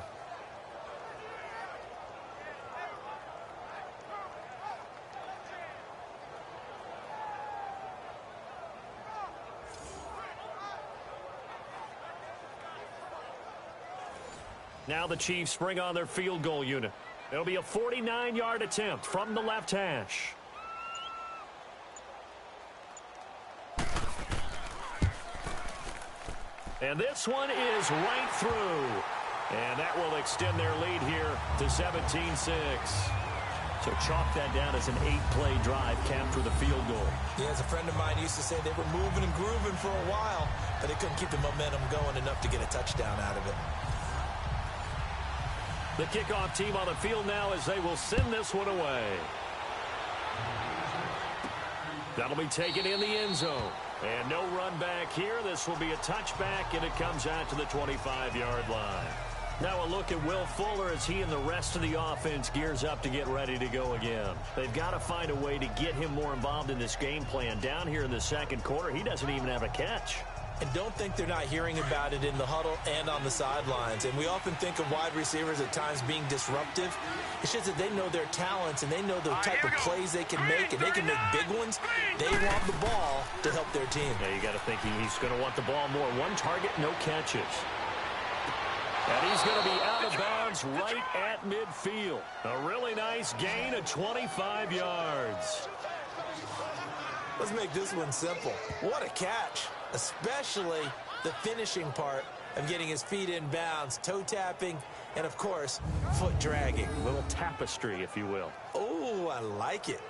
B: Now the Chiefs bring on their field goal unit. It'll be a 49-yard attempt from the left hash. And this one is right through. And that will extend their lead here to 17-6. So chalk that down as an 8-play drive capped with a field goal.
C: Yeah, as a friend of mine used to say, they were moving and grooving for a while, but they couldn't keep the momentum going enough to get a touchdown out of it.
B: The kickoff team on the field now as they will send this one away. That'll be taken in the end zone. And no run back here. This will be a touchback, and it comes out to the 25-yard line. Now a look at Will Fuller as he and the rest of the offense gears up to get ready to go again. They've got to find a way to get him more involved in this game plan. Down here in the second quarter, he doesn't even have a catch.
C: And don't think they're not hearing about it in the huddle and on the sidelines. And we often think of wide receivers at times being disruptive. It's just that they know their talents and they know the type of plays they can make, and they can make big ones. They want the ball to help their team.
B: Yeah, you got to think he's going to want the ball more. One target, no catches. And he's going to be out of bounds right at midfield. A really nice gain of 25 yards.
C: Let's make this one simple. What a catch, especially the finishing part of getting his feet in bounds, toe tapping, and, of course, foot dragging.
B: A little tapestry, if you will.
C: Oh, I like it.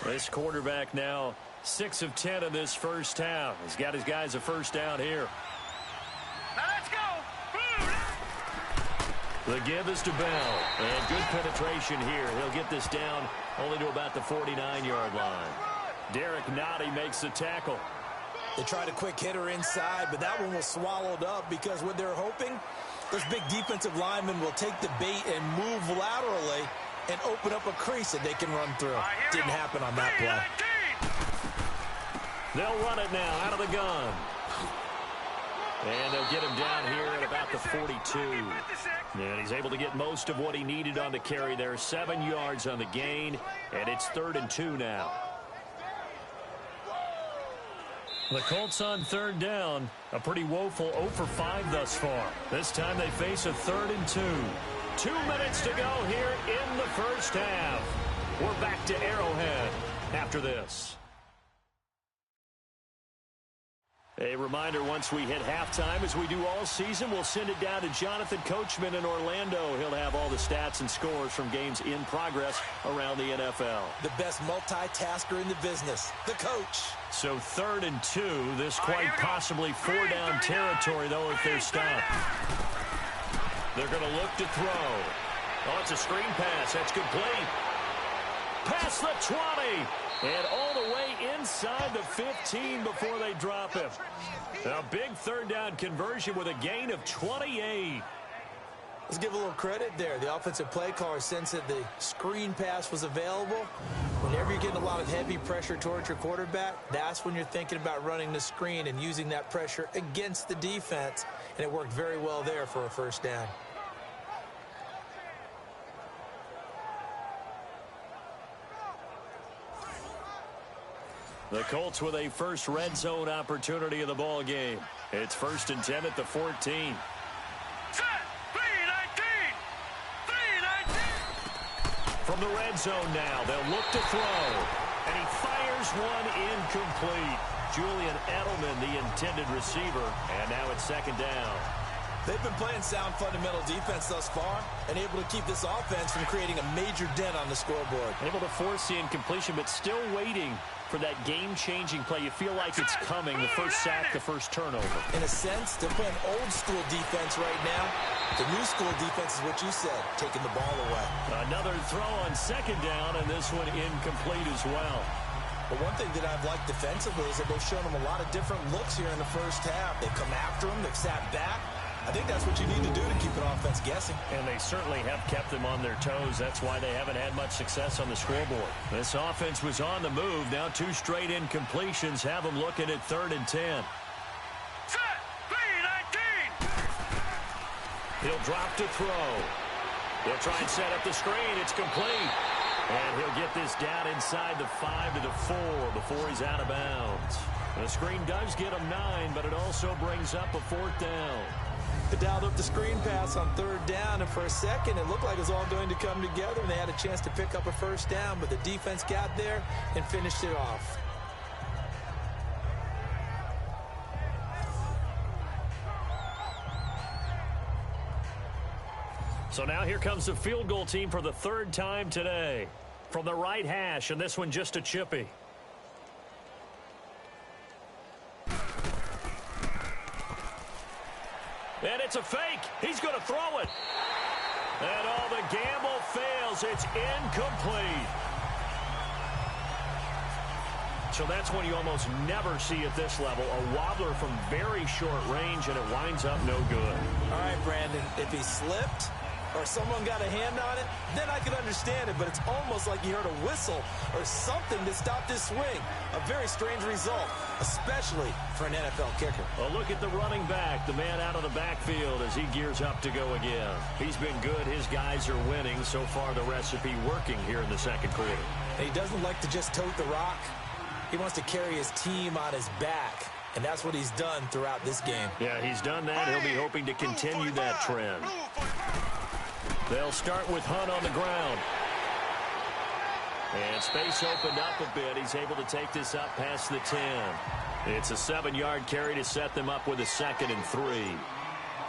B: This quarterback now 6 of 10 in this first half. He's got his guys a first down here.
E: Now let's go.
B: The give is to Bell. And good penetration here. He'll get this down only to about the 49-yard line. Derek Nottie makes the tackle.
C: They tried a quick hitter inside, but that one was swallowed up because what they're hoping, those big defensive linemen will take the bait and move laterally and open up a crease that they can run through. Didn't happen on that play.
B: They'll run it now out of the gun. And they'll get him down here at about the 42. And he's able to get most of what he needed on the carry there. 7 yards on the gain, and it's 3rd and 2 now. The Colts on 3rd down. A pretty woeful 0 for 5 thus far. This time they face a 3rd and 2. 2 minutes to go here in the first half. We're back to Arrowhead after this. A reminder, once we hit halftime, as we do all season, we'll send it down to Jonathan Coachman in Orlando. He'll have all the stats and scores from games in progress around the NFL.
C: The best multitasker in the business, the coach.
B: So 3rd and 2, this quite possibly 4-down territory, though, if they're stopped. They're going to look to throw. Oh, it's a screen pass. That's complete. Past the 20. And all the way inside the 15 before they drop him. A big 3rd down conversion with a gain of 28.
C: Let's give a little credit there. The offensive play caller sensed that the screen pass was available. Whenever you're getting a lot of heavy pressure towards your quarterback, that's when you're thinking about running the screen and using that pressure against the defense. And it worked very well there for a 1st down.
B: The Colts with a first red zone opportunity of the ball game. It's 1st and 10 at the 14.
E: Set, 3-19. 3-19.
B: From the red zone now, they'll look to throw. And he fires one incomplete. Julian Edelman, the intended receiver. And now it's 2nd down.
C: They've been playing sound fundamental defense thus far and able to keep this offense from creating a major dent on the scoreboard.
B: Able to force the incompletion, but still waiting for that game-changing play. You feel like it's coming, the first sack, the first turnover.
C: In a sense, they're playing old-school defense right now. The new-school defense is what you said, taking the ball away.
B: Another throw on 2nd down, and this one incomplete as well.
C: But one thing that I've liked defensively is that they've shown them a lot of different looks here in the first half. They've come after them, they've sat back. I think that's what you need to do to keep an offense guessing.
B: And they certainly have kept them on their toes. That's why they haven't had much success on the scoreboard. This offense was on the move. Now 2 straight incompletions have them looking at 3rd and 10.
E: Set, 3-19.
B: He'll drop to throw. He'll try and set up the screen. It's complete. And he'll get this down inside the 5 to the 4 before he's out of bounds. The screen does get him 9, but it also brings up a 4th down.
C: They dialed up the screen pass on 3rd down, and for a second it looked like it was all going to come together, and they had a chance to pick up a 1st down, but the defense got there and finished it off.
B: So now here comes the field goal team for the 3rd time today. From the right hash, and this one just a chippy. And it's a fake. He's going to throw it. And all the gamble fails. It's incomplete. So that's one you almost never see at this level. A wobbler from very short range, and it winds up no good.
C: All right, Brandon, if he slipped or someone got a hand on it, then I can understand it, but it's almost like you heard a whistle or something that stopped his swing. A very strange result, especially for an NFL kicker.
B: A look at the running back, the man out of the backfield as he gears up to go again. He's been good. His guys are winning. So far, the recipe working here in the 2nd quarter.
C: And he doesn't like to just tote the rock. He wants to carry his team on his back, and that's what he's done throughout this game.
B: Yeah, he's done that. He'll be hoping to continue that trend. They'll start with Hunt on the ground. And space opened up a bit. He's able to take this up past the 10. It's a 7-yard carry to set them up with a 2nd and 3.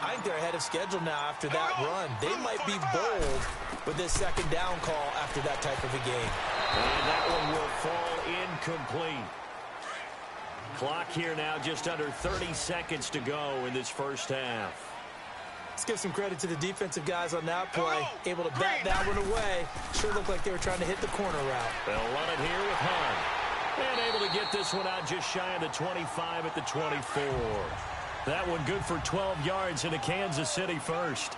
C: I think they're ahead of schedule now after that run. They might be bold with this 2nd down call after that type of a game.
B: And that one will fall incomplete. Clock here now just under 30 seconds to go in this first half.
C: Let's give some credit to the defensive guys on that play. Able to bat that one away. Sure looked like they were trying to hit the corner route.
B: They'll run it here with Hunt. And able to get this one out just shy of the 25 at the 24. That one good for 12 yards into Kansas City first.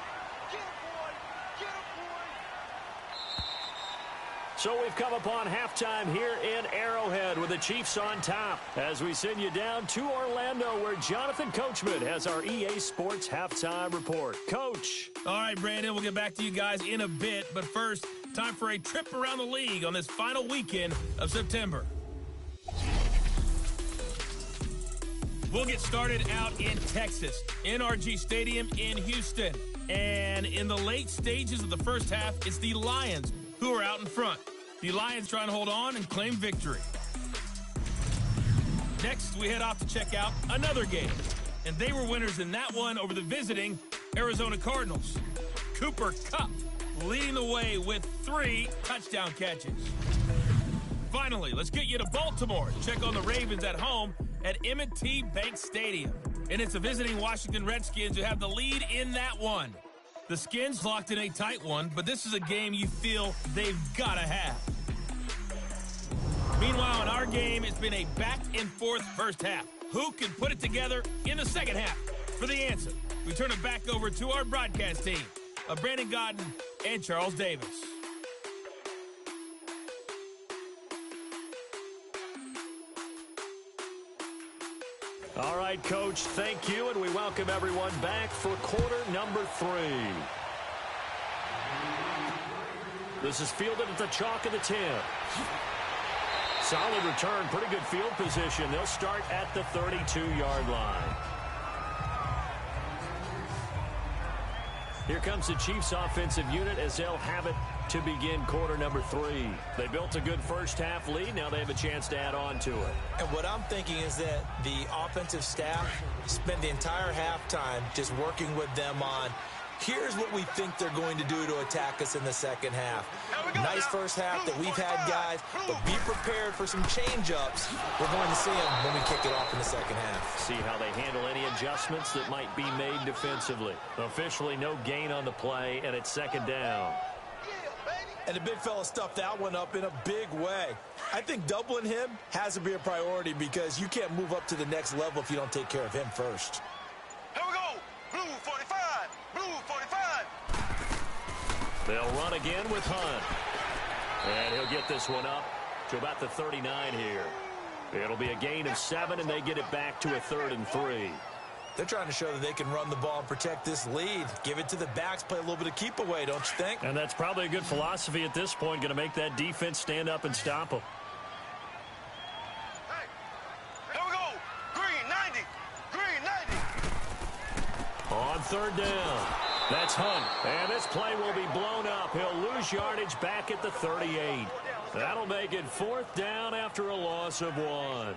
B: So we've come upon halftime here in Arrowhead with the Chiefs on top as we send you down to Orlando where Jonathan Coachman has our EA Sports halftime report. Coach.
A: All right, Brandon, we'll get back to you guys in a bit. But first, time for a trip around the league on this final weekend of September. We'll get started out in Texas, NRG Stadium in Houston. And in the late stages of the first half, it's the Lions who are out in front. The Lions trying to hold on and claim victory. Next, we head off to check out another game. And they were winners in that one over the visiting Arizona Cardinals. Cooper Kupp leading the way with 3 touchdown catches. Finally, let's get you to Baltimore. Check on the Ravens at home at M&T Bank Stadium. And it's the visiting Washington Redskins who have the lead in that one. The Skins locked in a tight one, but this is a game you feel they've got to have. Meanwhile, in our game, it's been a back-and-forth first half. Who can put it together in the second half? For the answer, we turn it back over to our broadcast team of Brandon Godden and Charles Davis.
B: All right, Coach, thank you, and we welcome everyone back for quarter number 3. This is fielded at the chalk of the 10. Solid return, pretty good field position. They'll start at the 32-yard line. Here comes the Chiefs offensive unit as they'll have it to begin quarter number 3. They built a good first half lead. Now they have a chance to add on to it.
C: And what I'm thinking is that the offensive staff spent the entire halftime just working with them on, here's what we think they're going to do to attack us in the second half. Nice first half that we've had, guys, but be prepared for some change-ups. We're going to see them when we kick it off in the second half.
B: See how they handle any adjustments that might be made defensively. Officially no gain on the play, and it's second down.
C: And the big fella stuffed that one up in a big way. I think doubling him has to be a priority because you can't move up to the next level if you don't take care of him first.
E: Here we go. Blue 45. Blue 45.
B: They'll run again with Hunt. And he'll get this one up to about the 39 here. It'll be a gain of 7, and they get it back to a 3rd and 3.
C: They're trying to show that they can run the ball and protect this lead. Give it to the backs, play a little bit of keep away, don't you think?
B: And that's probably a good philosophy at this point, going to make that defense stand up and stop them.
E: Hey, here we go. Green 90. Green 90.
B: On 3rd down, that's Hunt. And this play will be blown up. He'll lose yardage back at the 38. That'll make it 4th down after a loss of 1.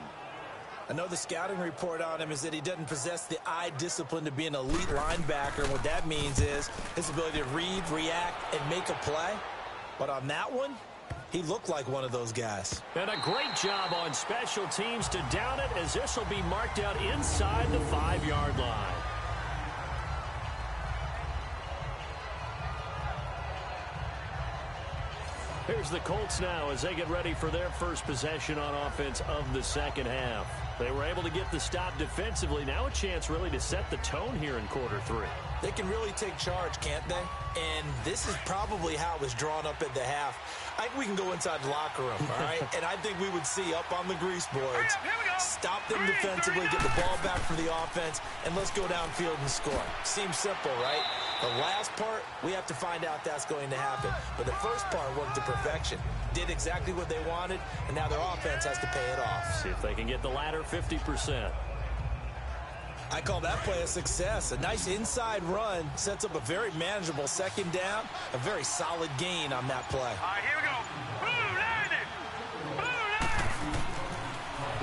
C: I know the scouting report on him is that he doesn't possess the eye discipline to be an elite linebacker. And what that means is his ability to read, react, and make a play. But on that one, he looked like one of those guys.
B: And a great job on special teams to down it, as this will be marked out inside the 5-yard line. Here's the Colts now as they get ready for their first possession on offense of the second half. They were able to get the stop defensively. Now a chance really to set the tone here in quarter 3.
C: They can really take charge, can't they? And this is probably how it was drawn up at the half. I think we can go inside the locker room, all right? And I think we would see up on the grease boards, stop them defensively, get the ball back for the offense, and let's go downfield and score. Seems simple, right? The last part, we have to find out that's going to happen. But the first part worked to perfection. Did exactly what they wanted, and now their offense has to pay it off.
B: See if they can get the latter 50%.
C: I call that play a success. A nice inside run sets up a very manageable second down, a very solid gain on that play.
E: All right, here we go. Blue 90. Blue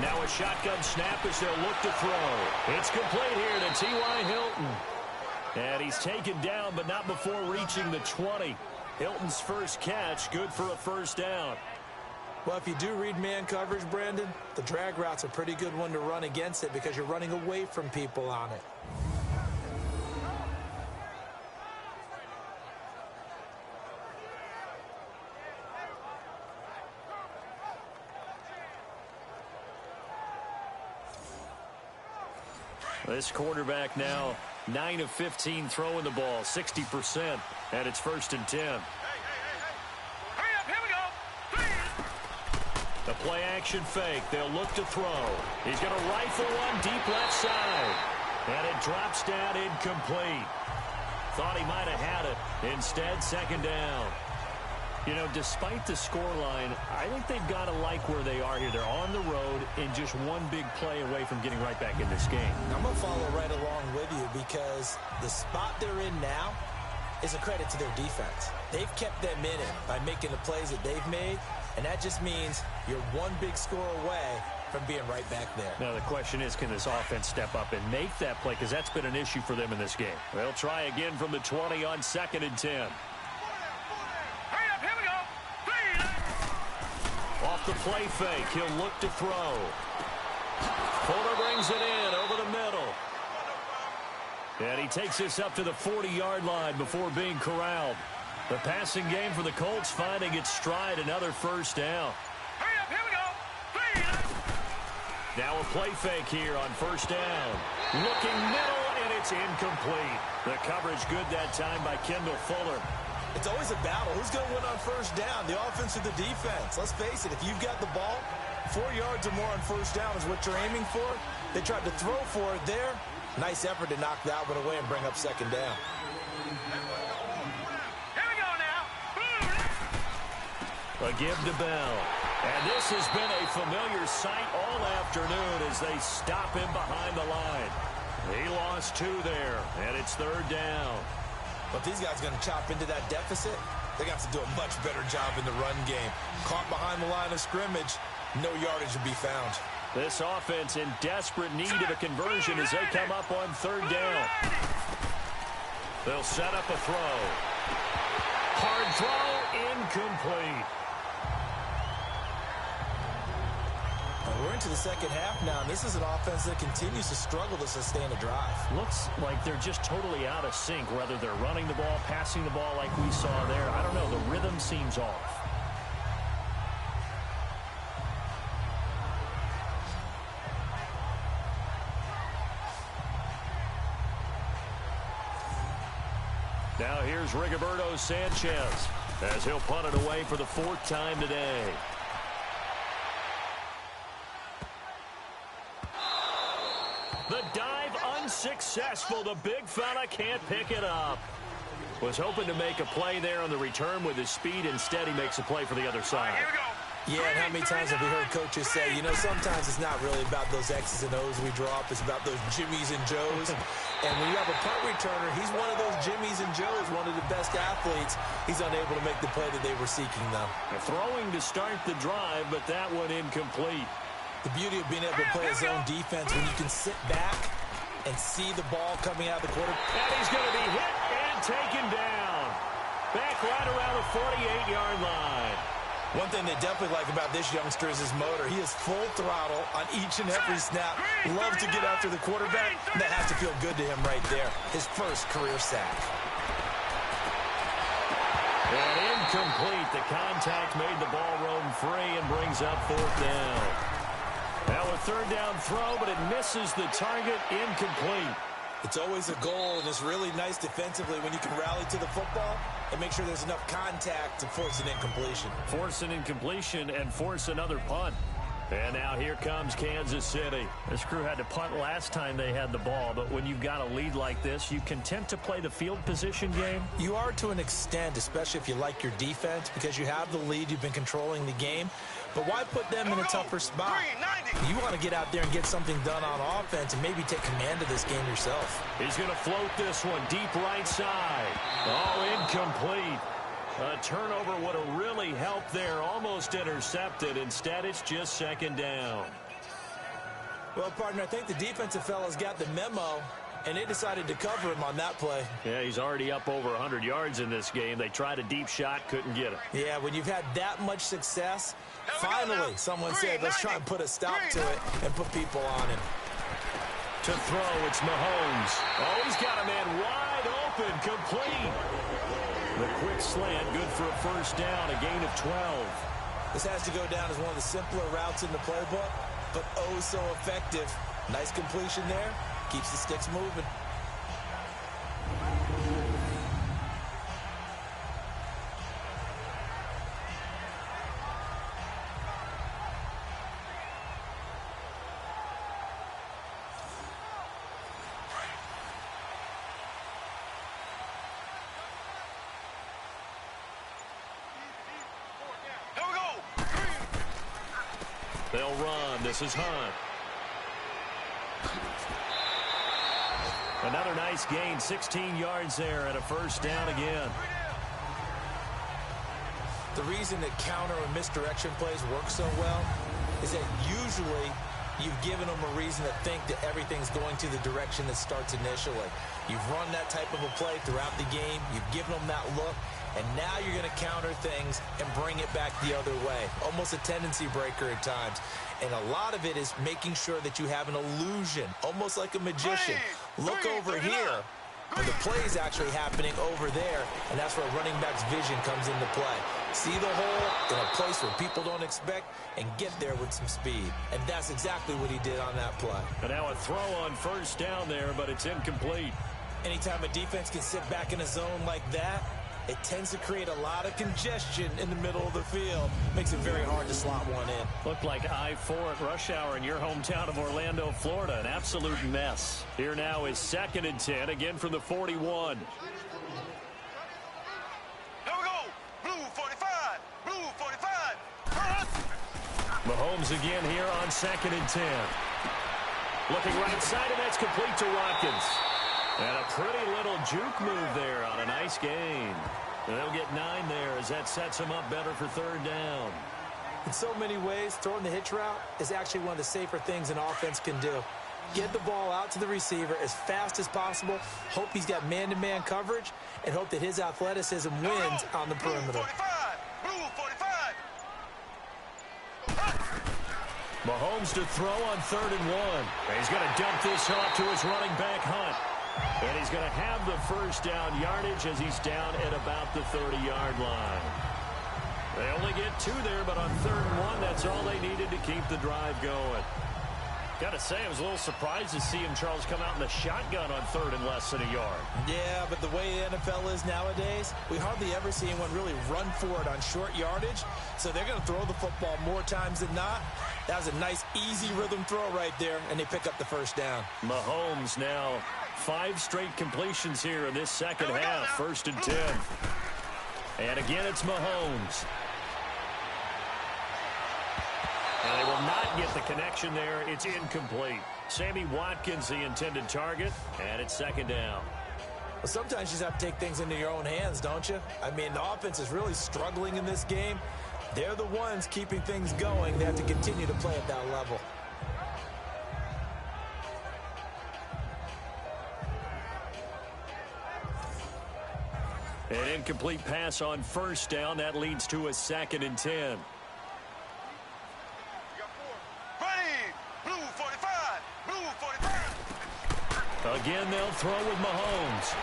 E: 90.
B: Now a shotgun snap as they'll look to throw. It's complete here to T.Y. Hilton. And he's taken down, but not before reaching the 20. Hilton's first catch, good for a first down.
C: Well, if you do read man coverage, Brandon, the drag route's a pretty good one to run against it because you're running away from people on it.
B: This quarterback now 9 of 15 throwing the ball, 60%, and it's 1st and 10.
E: Hurry up, here we go.
B: The play action fake. They'll look to throw. He's going to rifle one deep left side. And it drops down incomplete. Thought he might have had it. Instead, second down. You know, despite the scoreline, I think they've got to like where they are here. They're on the road and just one big play away from getting right back in this game.
C: I'm going to follow right along with you because the spot they're in now is a credit to their defense. They've kept them in it by making the plays that they've made, and that just means you're one big score away from being right back there.
B: Now the question is, can this offense step up and make that play? Because that's been an issue for them in this game. They'll try again from the 20 on 2nd and 10.
E: Hurry up, here we go.
B: Off the play fake, he'll look to throw. Fuller brings it in over the middle. And he takes this up to the 40-yard line before being corralled. The passing game for the Colts finding its stride, another first down.
E: Hurry up, here we go.
B: Now a play fake here on 1st down. Looking middle, and it's incomplete. The coverage good that time by Kendall Fuller.
C: It's always a battle. Who's going to win on 1st down, the offense or the defense? Let's face it, if you've got the ball, 4 yards or more on 1st down is what you're aiming for. They tried to throw for it there. Nice effort to knock that one away and bring up 2nd down.
E: Here we go now.
B: A give to Bell. And this has been a familiar sight all afternoon as they stop him behind the line. He lost 2 there, and it's 3rd down.
C: But these guys are going to chop into that deficit. They got to do a much better job in the run game. Caught behind the line of scrimmage, no yardage to be found.
B: This offense in desperate need of a conversion as they come up on 3rd down. They'll set up a throw. Hard throw, incomplete.
C: We're into the 2nd half now, and this is an offense that continues to struggle to sustain a drive.
B: Looks like they're just totally out of sync, whether they're running the ball, passing the ball like we saw there. I don't know, the rhythm seems off. Now here's Rigoberto Sanchez as he'll punt it away for the 4th time today. The dive unsuccessful. The big fella can't pick it up. Was hoping to make a play there on the return with his speed. Instead, he makes a play for the other side.
E: Here we go.
C: Yeah, and how many times have we heard coaches say, you know, sometimes it's not really about those X's and O's we drop. It's about those Jimmies and Joes. And when you have a punt returner, he's one of those Jimmies and Joes, one of the best athletes. He's unable to make the play that they were seeking, though.
B: Throwing to start the drive, but that one incomplete.
C: The beauty of being able to play a zone defense when you can sit back and see the ball coming out of the quarter.
B: And he's going to be hit and taken down. Back right around the 48-yard line.
C: One thing they definitely like about this youngster is his motor. He is full throttle on each and every snap. Loves to get after the quarterback. And that has to feel good to him right there. His first career sack.
B: And incomplete. The contact made the ball roam free and brings up 4th down. Now a 3rd down throw, but it misses the target. Incomplete.
C: It's always a goal, and it's really nice defensively when you can rally to the football and make sure there's enough contact to force an incompletion.
B: Force an incompletion and force another punt. And now here comes Kansas City. This crew had to punt last time they had the ball, but when you've got a lead like this, you content to play the field position game?
C: You are to an extent, especially if you like your defense, because you have the lead, you've been controlling the game. But why put them in a tougher spot? You want to get out there and get something done on offense and maybe take command of this game yourself.
B: He's going to float this one deep right side. Oh, incomplete. A turnover would have really helped there. Almost intercepted. Instead, it's just 2nd down.
C: Well, partner, I think the defensive fellas got the memo, and they decided to cover him on that play.
B: Yeah, he's already up over 100 yards in this game. They tried a deep shot, couldn't get it.
C: Yeah, when you've had that much success, finally someone said, let's try and put a stop to it and put people on him.
B: To throw, it's Mahomes. Oh, he's got a man wide open, complete. The quick slant, good for a 1st down, a gain of 12.
C: This has to go down as one of the simpler routes in the playbook, but oh so effective. Nice completion there. Keeps the sticks moving.
B: They'll run. This is Hunt. Another nice gain, 16 yards there and a 1st down again.
C: The reason that counter and misdirection plays work so well is that usually you've given them a reason to think that everything's going to the direction that starts initially. You've run that type of a play throughout the game. You've given them that look. And now you're going to counter things and bring it back the other way. Almost a tendency breaker at times. And a lot of it is making sure that you have an illusion, almost like a magician. Look over here, but the play is actually happening over there, and that's where running back's vision comes into play. See the hole in a place where people don't expect and get there with some speed. And that's exactly what he did on that play.
B: And now a throw on first down there, but it's incomplete.
C: Anytime a defense can sit back in a zone like that, it tends to create a lot of congestion in the middle of the field. Makes it very hard to slot one in.
B: Looked like I-4 at rush hour in your hometown of Orlando, Florida. An absolute mess. Here now is 2nd and 10, again from the 41.
E: Here we go. Blue 45. Blue 45.
B: Mahomes again here on 2nd and 10. Looking right side, and that's complete to Watkins. And a pretty little juke move there on a nice gain. And they'll get 9 there as that sets them up better for 3rd down.
C: In so many ways, throwing the hitch route is actually one of the safer things an offense can do. Get the ball out to the receiver as fast as possible, hope he's got man-to-man coverage, and hope that his athleticism wins on the perimeter.
E: Blue 45.
B: Mahomes to throw on 3rd and 1. And he's going to dump this off to his running back, Hunt. And he's going to have the first down yardage as he's down at about the 30-yard line. They only get 2 there, but on 3rd and 1, that's all they needed to keep the drive going. Got to say, I was a little surprised to see him, Charles, come out in the shotgun on 3rd and less than a yard.
C: Yeah, but the way the NFL is nowadays, we hardly ever see anyone really run for it on short yardage. So they're going to throw the football more times than not. That was a nice, easy rhythm throw right there, and they pick up the first down.
B: Mahomes now 5 straight completions here in this second half. 1st and 10. And again, it's Mahomes. And they will not get the connection there. It's incomplete. Sammy Watkins, the intended target, and it's 2nd down.
C: Well, sometimes you just have to take things into your own hands, don't you? I mean, the offense is really struggling in this game. They're the ones keeping things going. They have to continue to play at that level.
B: An incomplete pass on 1st down. That leads to a 2nd and 10. Again, they'll throw with Mahomes.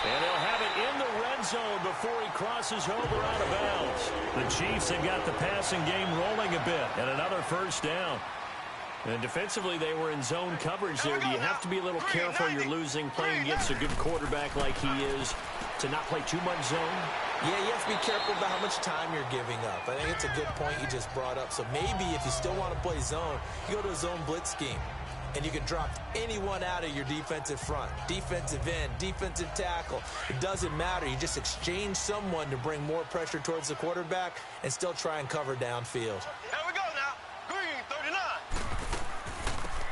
B: And they'll have it in the red zone before he crosses over out of bounds. The Chiefs have got the passing game rolling a bit. And another first down. And defensively, they were in zone coverage there. Do you have to be a little careful? You're losing playing against a good quarterback like he is to not play too much zone?
C: Yeah, you have to be careful about how much time you're giving up. I think it's a good point you just brought up. So maybe if you still want to play zone, you go to a zone blitz scheme. And you can drop anyone out of your defensive front. Defensive end, defensive tackle. It doesn't matter. You just exchange someone to bring more pressure towards the quarterback and still try and cover downfield.
E: There we go now. Green 39.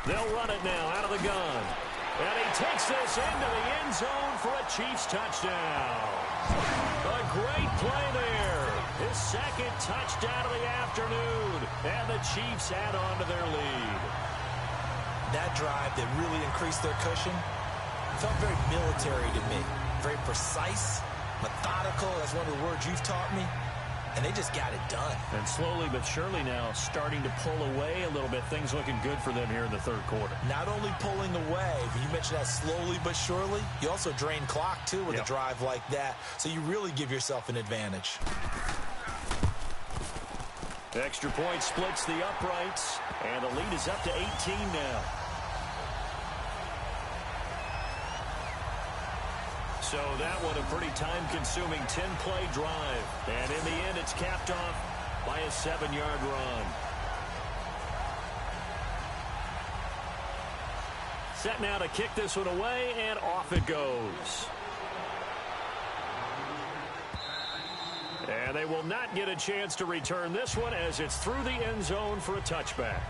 B: They'll run it now out of the gun. And he takes this into the end zone for a Chiefs touchdown. A great play there. His 2nd touchdown of the afternoon. And the Chiefs add on to their lead.
C: That drive that really increased their cushion felt very military to me. Very precise, methodical. That's one of the words you've taught me. And they just got it done.
B: And slowly but surely now starting to pull away a little bit. Things looking good for them here in the 3rd quarter.
C: Not only pulling away, but you mentioned that slowly but surely. You also drain clock, too, with a drive like that. So you really give yourself an advantage.
B: Extra point splits the uprights. And the lead is up to 18 now. So that one a pretty time-consuming 10-play drive. And in the end, it's capped off by a 7-yard run. Set now to kick this one away, and off it goes. And they will not get a chance to return this one as it's through the end zone for a touchback.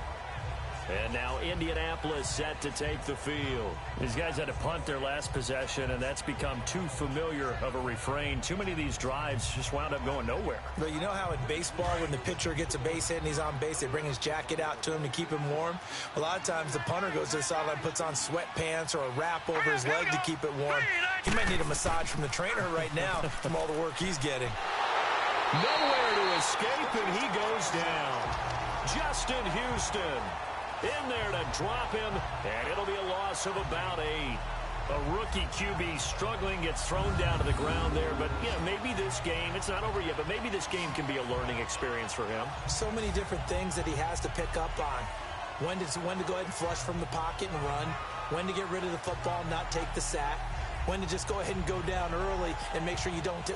B: And now Indianapolis set to take the field. These guys had to punt their last possession, and that's become too familiar of a refrain. Too many of these drives just wound up going nowhere.
C: But you know how in baseball, when the pitcher gets a base hit and he's on base, they bring his jacket out to him to keep him warm? A lot of times the punter goes to the sideline, puts on sweatpants or a wrap over his leg to keep it warm. He might need a massage from the trainer right now from all the work he's getting.
B: Nowhere to escape, and he goes down. Justin Houston in there to drop him, and it'll be a loss of about 8. A rookie QB struggling, gets thrown down to the ground there. But, yeah, maybe this game, it's not over yet, but maybe this game can be a learning experience for him.
C: So many different things that he has to pick up on. When to go ahead and flush from the pocket and run. When to get rid of the football, not take the sack. When to just go ahead and go down early and make sure you don't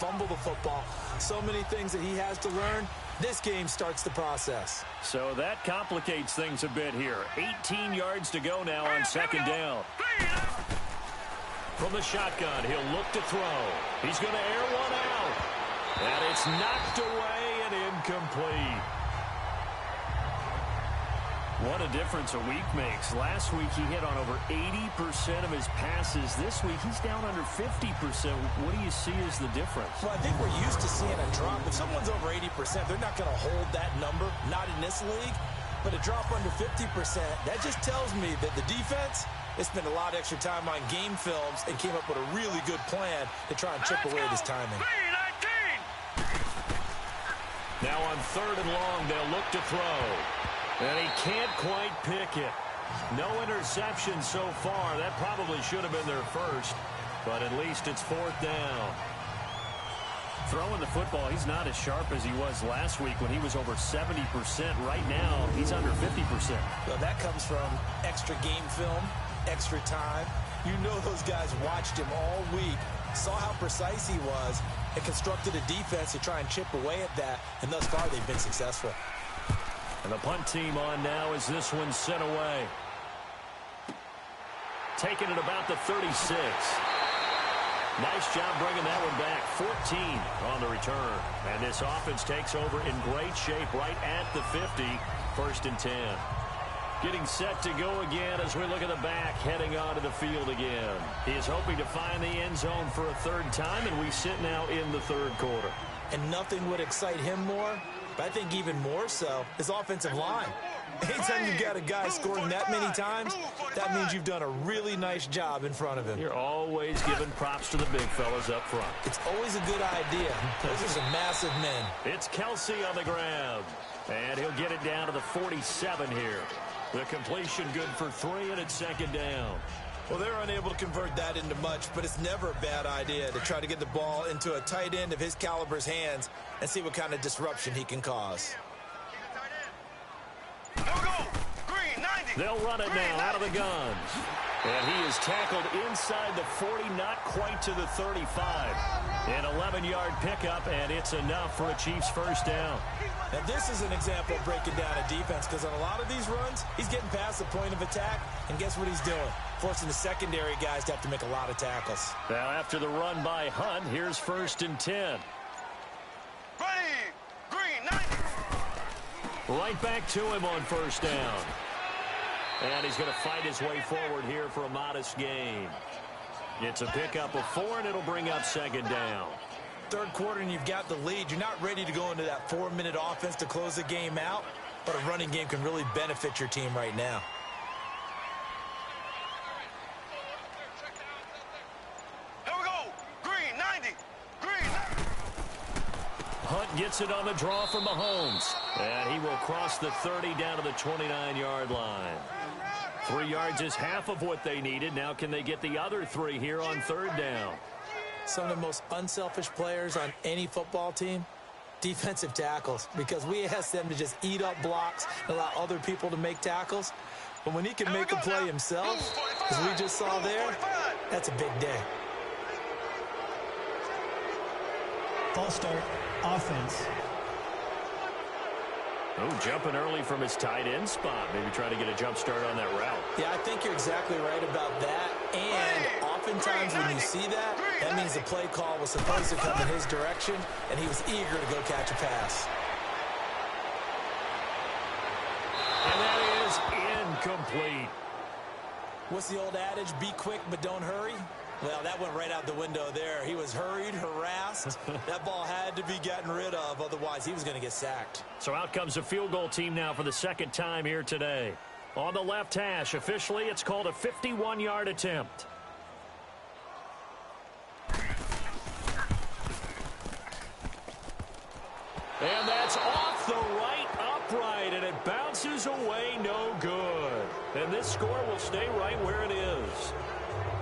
C: fumble the football. So many things that he has to learn. This game starts the process.
B: So that complicates things a bit here. 18 yards to go now on second down. From the shotgun, he'll look to throw. He's going to air one out. And it's knocked away and incomplete. What a difference a week makes. Last week he hit on over 80% of his passes. This week he's down under 50%. What do you see as the difference?
C: Well, I think we're used to seeing a drop. If someone's over 80%, they're not going to hold that number, not in this league. But a drop under 50%, that just tells me that the defense has spent a lot of extra time on game films and came up with a really good plan to try and chip away at his timing.
B: Now on 3rd and long, they'll look to throw. And he can't quite pick it. No interception so far. That probably should have been their first. But at least it's 4th down. Throwing the football, he's not as sharp as he was last week when he was over 70%. Right now, he's under 50%.
C: Well, that comes from extra game film, extra time. You know those guys watched him all week, saw how precise he was, and constructed a defense to try and chip away at that. And thus far, they've been successful.
B: And the punt team on now as this one's sent away. Taking it about the 36. Nice job bringing that one back. 14 on the return. And this offense takes over in great shape right at the 50. 1st and 10. Getting set to go again as we look at the back heading onto the field again. He is hoping to find the end zone for a 3rd time, and we sit now in the 3rd quarter.
C: And nothing would excite him more, but I think even more so, his offensive line. Anytime you've got a guy scoring that many times, that means you've done a really nice job in front of him.
B: You're always giving props to the big fellas up front.
C: It's always a good idea. Those are some massive men.
B: It's Kelsey on the ground. And he'll get it down to the 47 here. The completion good for 3, and it's 2nd down.
C: Well, they're unable to convert that into much, but it's never a bad idea to try to get the ball into a tight end of his caliber's hands and see what kind of disruption he can cause.
B: They'll run it now out of the guns. And he is tackled inside the 40, not quite to the 35. An 11-yard pickup, and it's enough for a Chiefs 1st down.
C: Now, this is an example of breaking down a defense, because on a lot of these runs, he's getting past the point of attack, and guess what he's doing? Forcing the secondary guys to have to make a lot of tackles.
B: Now, after the run by Hunt, here's 1st and 10.
E: Ready, green, 90.
B: Right back to him on 1st down. And he's going to fight his way forward here for a modest gain. It's a pickup of 4, and it'll bring up 2nd down.
C: 3rd quarter, and you've got the lead. You're not ready to go into that 4-minute offense to close the game out, but a running game can really benefit your team right now.
E: Here we go. Green, 90. Green.
B: Hunt gets it on the draw from Mahomes. And he will cross the 30 down to the 29-yard line. 3 yards is half of what they needed. Now can they get the other 3 here on 3rd down?
C: Some of the most unselfish players on any football team, defensive tackles, because we ask them to just eat up blocks and allow other people to make tackles. But when he can make a play himself, as we just saw there, that's a big day.
D: False start, offense.
B: Oh, jumping early from his tight end spot. Maybe trying to get a jump start on that route.
C: Yeah, I think you're exactly right about that. And oftentimes when you see that, that means the play call was supposed to come in his direction, and he was eager to go catch a pass.
B: And that is incomplete.
C: What's the old adage? Be quick, but don't hurry. Well, that went right out the window there. He was hurried, harassed. That ball had to be gotten rid of. Otherwise, he was going to get sacked.
B: So out comes the field goal team now for the second time here today. On the left hash, officially, it's called a 51-yard attempt. And that's off the right upright, and it bounces away no good. And this score will stay right where it is.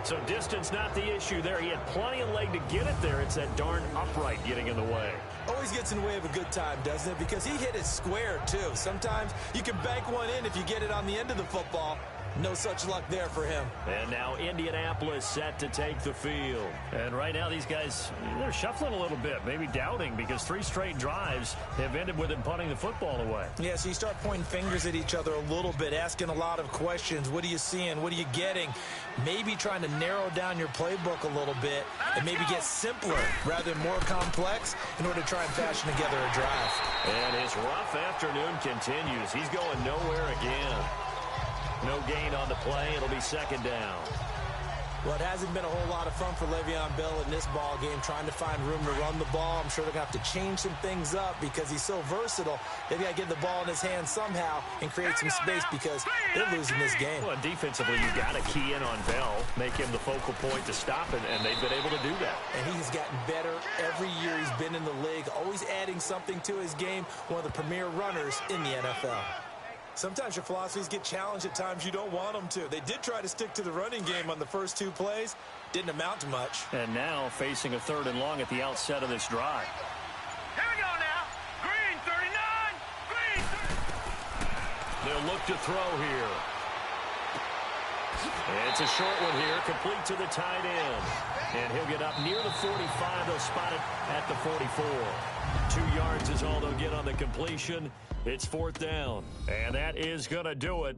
B: So distance not the issue there. He had plenty of leg to get it there. It's that darn upright getting in the way.
C: Always gets in the way of a good time, doesn't it? Because he hit it square, too. Sometimes you can bank one in if you get it on the end of the football. No such luck there for him.
B: And now Indianapolis set to take the field. And right now these guys, they're shuffling a little bit, maybe doubting, because 3 straight drives have ended with them punting the football away.
C: Yeah, so you start pointing fingers at each other a little bit, asking a lot of questions. What are you seeing? What are you getting? Maybe trying to narrow down your playbook a little bit and maybe get simpler rather than more complex in order to try and fashion together a drive.
B: And his rough afternoon continues. He's going nowhere again. No gain on the play. It'll be second down.
C: Well, it hasn't been a whole lot of fun for Le'Veon Bell in this ball game, trying to find room to run the ball. I'm sure they're going to have to change some things up because he's so versatile. They've got to get the ball in his hands somehow and create some space because they're losing this game.
B: Well, defensively, you've got to key in on Bell, make him the focal point to stop it, and they've been able to do that.
C: And he's gotten better every year he's been in the league, always adding something to his game, one of the premier runners in the NFL. Sometimes your philosophies get challenged at times you don't want them to. They did try to stick to the running game on the first 2 plays. Didn't amount to much.
B: And now facing a 3rd and long at the outset of this drive.
E: Here we go now. Green 39. Green 30.
B: They'll look to throw here. It's a short one here, complete to the tight end. And he'll get up near the 45. They'll spot it at the 44. 2 yards is all they'll get on the completion. It's 4th down. And that is going to do it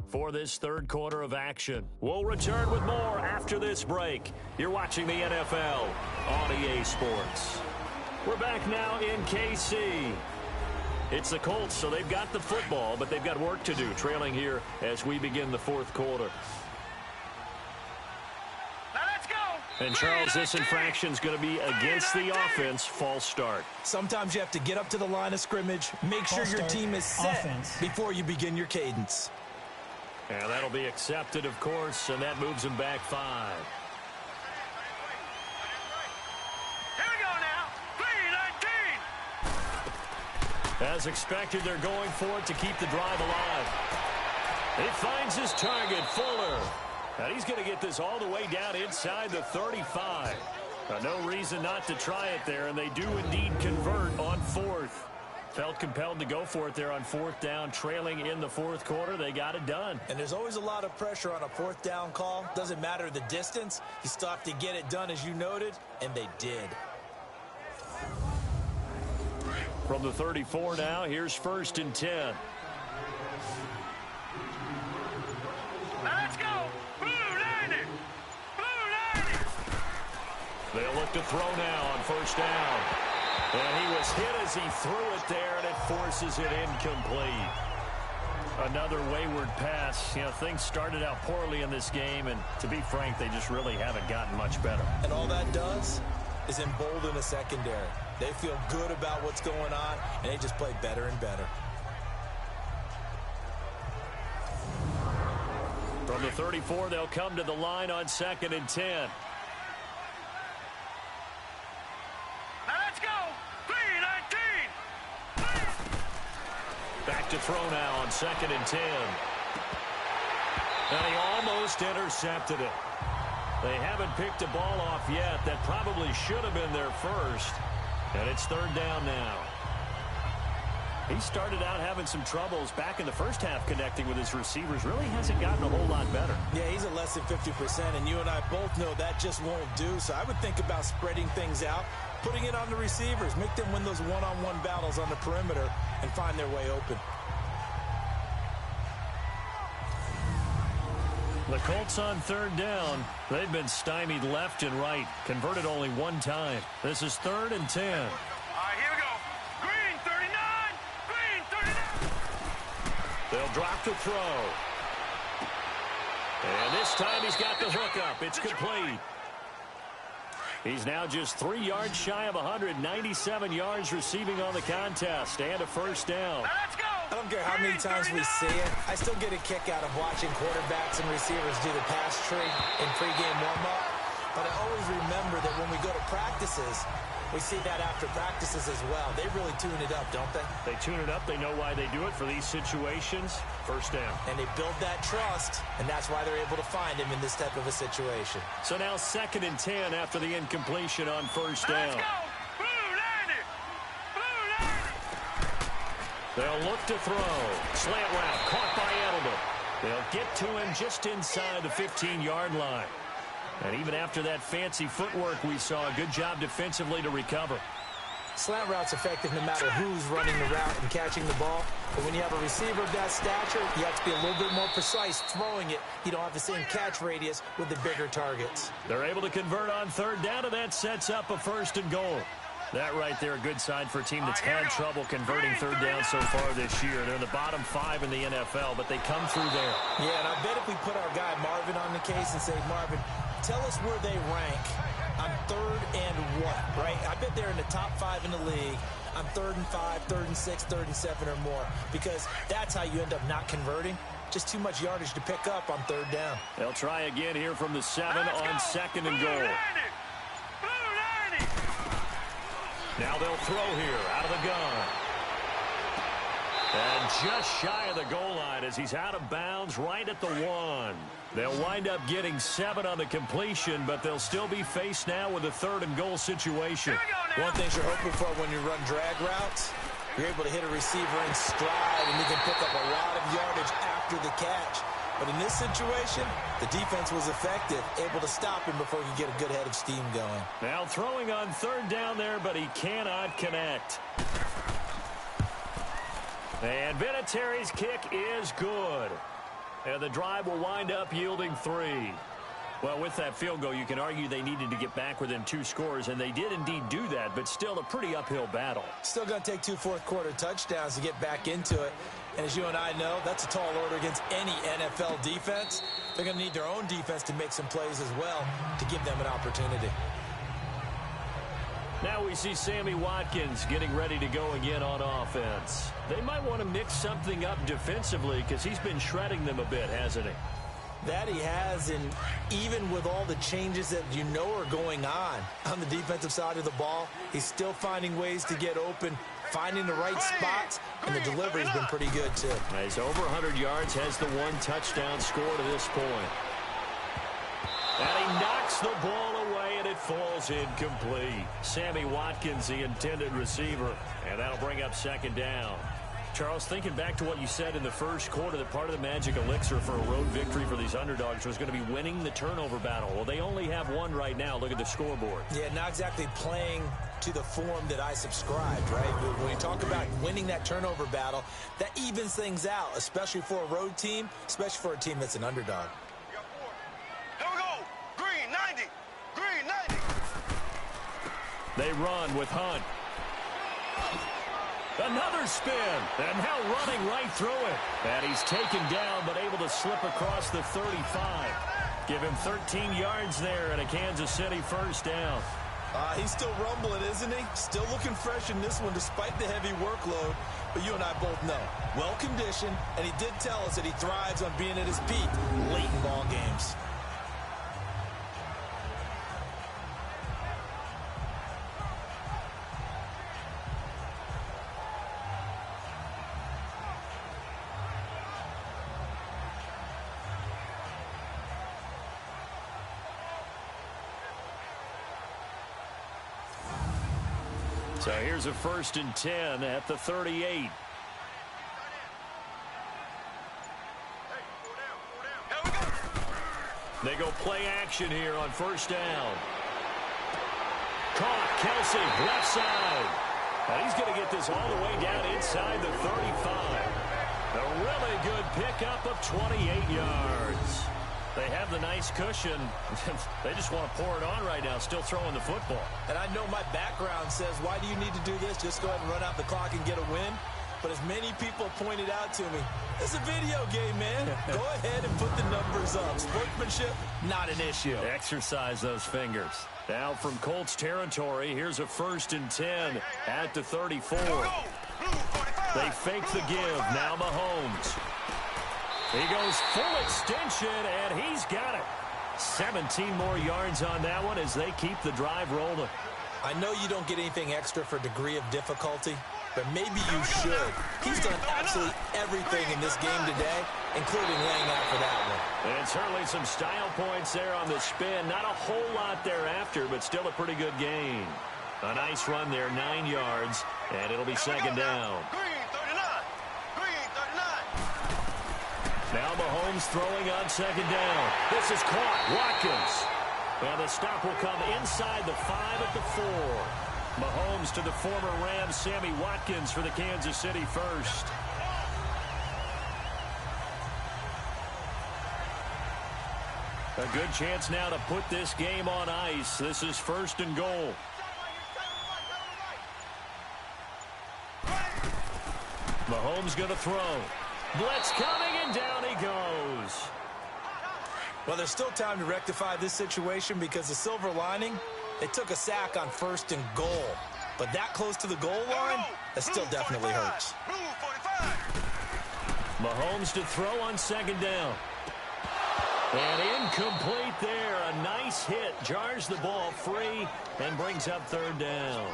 B: for this 3rd quarter of action. We'll return with more after this break. You're watching the NFL on EA Sports. We're back now in KC. It's the Colts, so they've got the football, but they've got work to do, trailing here as we begin the 4th quarter. And, Charles, this infraction's going to be against the offense. False start.
C: Sometimes you have to get up to the line of scrimmage, make sure your team is set before you begin your cadence.
B: And that'll be accepted, of course, and that moves him back 5.
E: Here we go now. 3-19.
B: As expected, they're going for it to keep the drive alive. He finds his target, Fuller. And he's going to get this all the way down inside the 35. No reason not to try it there, and they do indeed convert on 4th. Felt compelled to go for it there on 4th down, trailing in the 4th quarter. They got it done.
C: And there's always a lot of pressure on a 4th down call. Doesn't matter the distance. You still have to get it done, as you noted, and they did.
B: From the 34 now, here's 1st and 10.
E: Let's go. Blue 90. Blue 90.
B: They'll look to throw now on 1st down. And he was hit as he threw it there, and it forces it incomplete. Another wayward pass. You know, things started out poorly in this game, and to be frank, they just really haven't gotten much better.
C: And all that does is embolden the secondary. They feel good about what's going on, and they just play better and better.
B: From the 34, they'll come to the line on 2nd and 10.
E: Now let's go. 3-19.
B: Back to throw now on 2nd and 10. And he almost intercepted it. They haven't picked a ball off yet. That probably should have been their first. And it's 3rd down now. He started out having some troubles back in the first half connecting with his receivers. Really hasn't gotten a whole lot better.
C: Yeah, he's at less than 50%, and you and I both know that just won't do. So I would think about spreading things out, putting it on the receivers, make them win those one-on-one battles on the perimeter and find their way open.
B: The Colts on 3rd down. They've been stymied left and right. Converted only 1 time. This is 3rd and 10.
E: All right, here we go. Green 39. Green 39.
B: They'll drop the throw. And this time he's got the hookup. It's complete. He's now just 3 yards shy of 197 yards receiving on the contest and a first down.
E: Let's go.
C: I don't care how many times we see it. I still get a kick out of watching quarterbacks and receivers do the pass tree in pregame warm-up. But I always remember that when we go to practices, we see that after practices as well. They really tune it up, don't they?
B: They tune it up. They know why they do it for these situations. First down.
C: And they build that trust, and that's why they're able to find him in this type of a situation.
B: So now 2nd and 10 after the incompletion on first down.
E: Let's go. Blue landed. Blue landed.
B: They'll look to throw. Slant route caught by Edelman. They'll get to him just inside the 15-yard line. And even after that fancy footwork we saw, a good job defensively to recover.
C: Slant route's effective no matter who's running the route and catching the ball. But when you have a receiver of that stature, you have to be a little bit more precise throwing it. You don't have the same catch radius with the bigger targets.
B: They're able to convert on 3rd down, and that sets up a 1st and goal. That right there, a good sign for a team that's had trouble converting 3rd down so far this year. They're in the bottom 5 in the NFL, but they come through there.
C: Yeah, and I bet if we put our guy Marvin on the case and say, Marvin, tell us where they rank on 3rd and what, right? I bet they're in the top 5 in the league on 3rd and 5, 3rd and 6, 3rd and 7 or more, because that's how you end up not converting. Just too much yardage to pick up on 3rd down.
B: They'll try again here from the 7 on 2nd and goal. Now they'll throw here out of the gun. And just shy of the goal line as he's out of bounds right at the 1. They'll wind up getting 7 on the completion, but they'll still be faced now with a 3rd and goal situation.
C: One thing you're hoping for when you run drag routes, you're able to hit a receiver in stride and you can pick up a lot of yardage after the catch. But in this situation, the defense was effective, able to stop him before he could get a good head of steam going.
B: Now throwing on 3rd down there, but he cannot connect. And Vinatieri's kick is good. And the drive will wind up yielding 3. Well, with that field goal, you can argue they needed to get back within 2 scores, and they did indeed do that, but still a pretty uphill battle.
C: Still going to take 2 fourth-quarter touchdowns to get back into it. And as you and I know, that's a tall order against any NFL defense. They're going to need their own defense to make some plays as well to give them an opportunity.
B: Now we see Sammy Watkins getting ready to go again on offense. They might want to mix something up defensively because he's been shredding them a bit, hasn't he?
C: That he has, and even with all the changes that you know are going on the defensive side of the ball, he's still finding ways to get open, finding the right spots, and the delivery's been pretty good too.
B: He's over 100 yards, has the 1 touchdown score to this point. And he knocks the ball away, and it falls incomplete. Sammy Watkins, the intended receiver, and that'll bring up 2nd down. Charles, thinking back to what you said in the first quarter, that part of the magic elixir for a road victory for these underdogs was going to be winning the turnover battle. Well, they only have 1 right now. Look at the scoreboard.
C: Yeah, not exactly playing to the form that I subscribed, right? But when you talk about winning that turnover battle, that evens things out, especially for a road team, especially for a team that's an underdog.
E: Here we go. Green 90. Green 90.
B: They run with Hunt. Another spin, and now running right through it. And he's taken down, but able to slip across the 35. Give him 13 yards there and a Kansas City 1st down.
C: He's still rumbling, isn't he? Still looking fresh in this one despite the heavy workload. But you and I both know, well-conditioned, and he did tell us that he thrives on being at his peak late in ball games.
B: So here's a 1st and 10 at the 38. They go play action here on 1st down. Caught, Kelsey, left side. And he's going to get this all the way down inside the 35. A really good pickup of 28 yards. They have the nice cushion. They just want to pour it on right now, still throwing the football.
C: And I know my background says, why do you need to do this? Just go ahead and run out the clock and get a win. But as many people pointed out to me, it's a video game, man. Go ahead and put the numbers up. Sportsmanship, not an issue.
B: Exercise those fingers. Now from Colts territory, here's a 1st and 10 at the 34. They fake the give. Now Mahomes. He goes full extension, and he's got it. 17 more yards on that one as they keep the drive rolling.
C: I know you don't get anything extra for degree of difficulty, but maybe you should. He's done absolutely everything in this game today, including laying out for that one.
B: And certainly some style points there on the spin. Not a whole lot thereafter, but still a pretty good gain. A nice run there, 9 yards, and it'll be 2nd down. Now Mahomes throwing on 2nd down. This is caught. Watkins. And the stop will come inside the 5 at the 4. Mahomes to the former Rams, Sammy Watkins for the Kansas City first. A good chance now to put this game on ice. This is 1st and goal. Mahomes going to throw. Blitz coming, and down he goes.
C: Well, there's still time to rectify this situation because the silver lining, they took a sack on 1st and goal. But that close to the goal line, that still definitely hurts.
B: Mahomes to throw on 2nd down. And incomplete there. A nice hit. Jars the ball free and brings up 3rd down.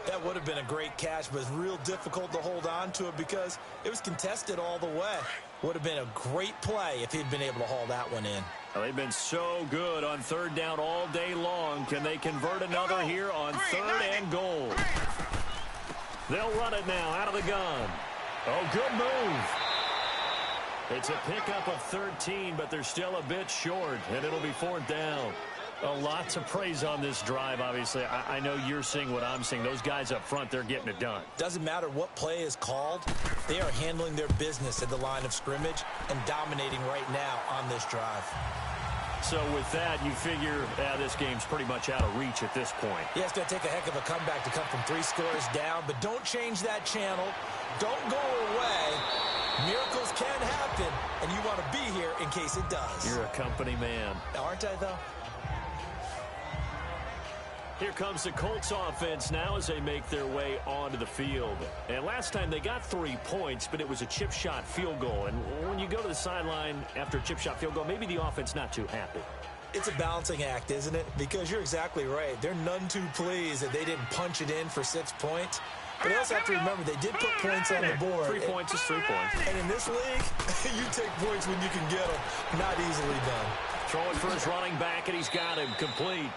C: That would have been a great catch, but it's real difficult to hold on to it because it was contested all the way. Would have been a great play if he'd been able to haul that one in.
B: Well, they've been so good on 3rd down all day long. Can they convert another here on 3rd and goal? They'll run it now out of the gun. Oh, good move. It's a pickup of 13, but they're still a bit short, and it'll be 4th down. A lot to praise on this drive, obviously. I know you're seeing what I'm seeing. Those guys up front, they're getting it done.
C: Doesn't matter what play is called. They are handling their business at the line of scrimmage and dominating right now on this drive.
B: So with that, you figure this game's pretty much out of reach at this point.
C: Yeah, it's going to take a heck of a comeback to come from 3 scores down, but don't change that channel. Don't go away. Miracles can happen, and you want to be here in case it does.
B: You're a company man.
C: Aren't I, though?
B: Here comes the Colts offense now as they make their way onto the field. And last time they got 3 points, but it was a chip shot field goal. And when you go to the sideline after a chip shot field goal, maybe the offense not too happy.
C: It's a balancing act, isn't it? Because you're exactly right. They're none too pleased that they didn't punch it in for 6 points. But you also have to remember they did put points on the board.
B: 3 points is 3 points.
C: And in this league, you take points when you can get them. Not easily done.
B: Throwing for his running back, and he's got him complete.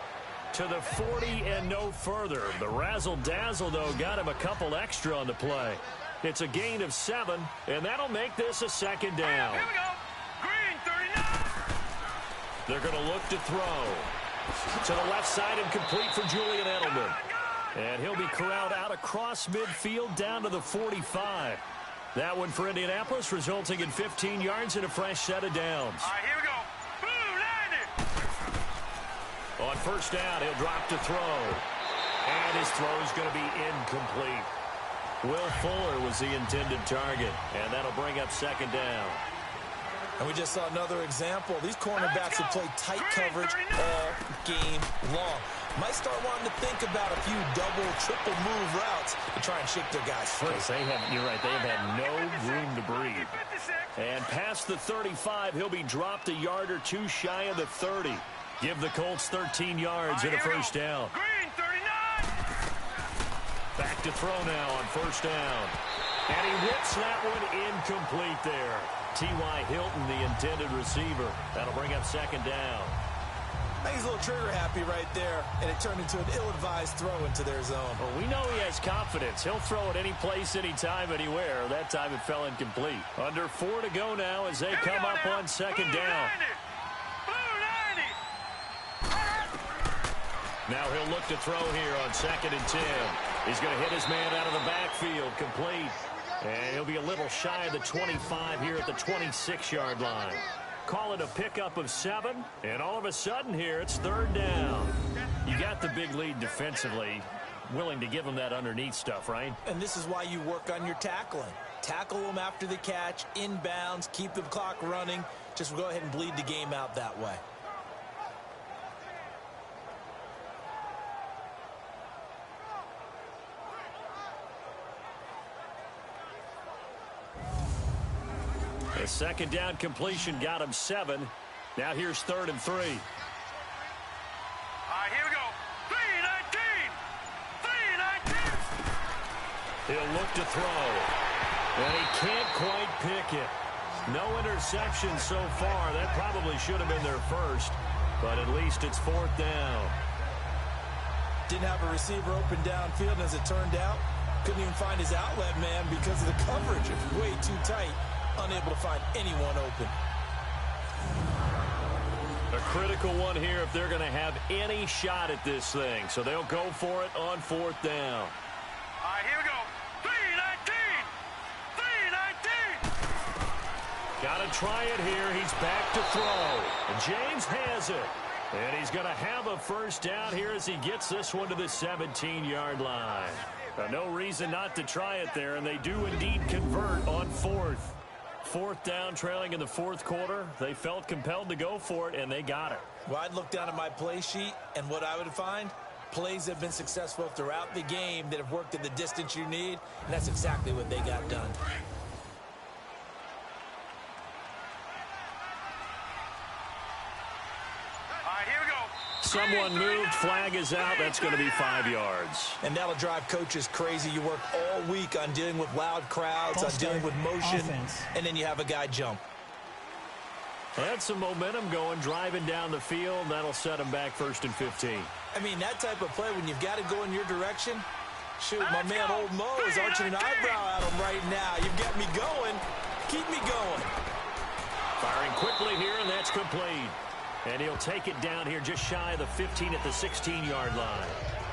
B: To the 40 and no further. The razzle-dazzle, though, got him a couple extra on the play. It's a gain of 7, and that'll make this a 2nd down.
E: Here we go. Green 39.
B: They're going to look to throw. To the left side and complete for Julian Edelman. And he'll be corralled out across midfield down to the 45. That one for Indianapolis, resulting in 15 yards and a fresh set of downs.
E: All right, here we go.
B: On 1st down, he'll drop to throw. And his throw is going to be incomplete. Will Fuller was the intended target, and that'll bring up 2nd down.
C: And we just saw another example. These cornerbacks have played tight coverage all game long. Might start wanting to think about a few double, triple move routes to try and shake their guys free.
B: You're right, they have had no room to breathe. And past the 35, he'll be dropped a yard or 2 shy of the 30. Give the Colts 13 yards and a 1st down.
E: Green 39.
B: Back to throw now on 1st down. And he whips that one incomplete there. T.Y. Hilton, the intended receiver. That'll bring up 2nd down.
C: I think he's a little trigger happy right there, and it turned into an ill-advised throw into their zone.
B: Well, we know he has confidence. He'll throw it any place, anytime, anywhere. That time it fell incomplete. Under 4 to go now as they come up on 2nd down. Now he'll look to throw here on 2nd and 10. He's going to hit his man out of the backfield, complete. And he'll be a little shy of the 25 here at the 26-yard line. Call it a pickup of 7, and all of a sudden here it's 3rd down. You got the big lead defensively. willing to give him that underneath stuff, right?
C: And this is why you work on your tackling. Tackle them after the catch, inbounds, keep the clock running. Just go ahead and bleed the game out that way.
B: The second down completion got him 7. Now here's 3rd and 3.
E: All right, here we go. 3-19. 3-19.
B: He'll look to throw. And he can't quite pick it. No interception so far. That probably should have been their first. But at least it's 4th down.
C: Didn't have a receiver open downfield, and as it turned out, couldn't even find his outlet man because of the coverage. It was way too tight. Unable to find anyone open.
B: A critical one here if they're going to have any shot at this thing. So they'll go for it on 4th down.
E: All right, here we go. 3-19. 3-19.
B: Got to try it here. He's back to throw. And James has it. And he's going to have a first down here as he gets this one to the 17-yard line. No reason not to try it there, and they do indeed convert on 4th. 4th down, trailing in the 4th quarter. They felt compelled to go for it, and they got it.
C: Well, I'd look down at my play sheet, and what I would find, plays have been successful throughout the game that have worked at the distance you need, and that's exactly what they got done.
E: All right, here we go.
B: Someone moved, flag is out. That's going to be 5 yards.
C: And that'll drive coaches crazy. You work all week on dealing with loud crowds, on dealing with motion, and then you have a guy jump.
B: Had some momentum going, driving down the field. That'll set him back 1st and 15.
C: I mean, that type of play, when you've got to go in your direction, shoot, my man Old Mo is arching an eyebrow at him right now. You've got me going. Keep me going.
B: Firing quickly here, and that's complete. And he'll take it down here just shy of the 15 at the 16-yard line.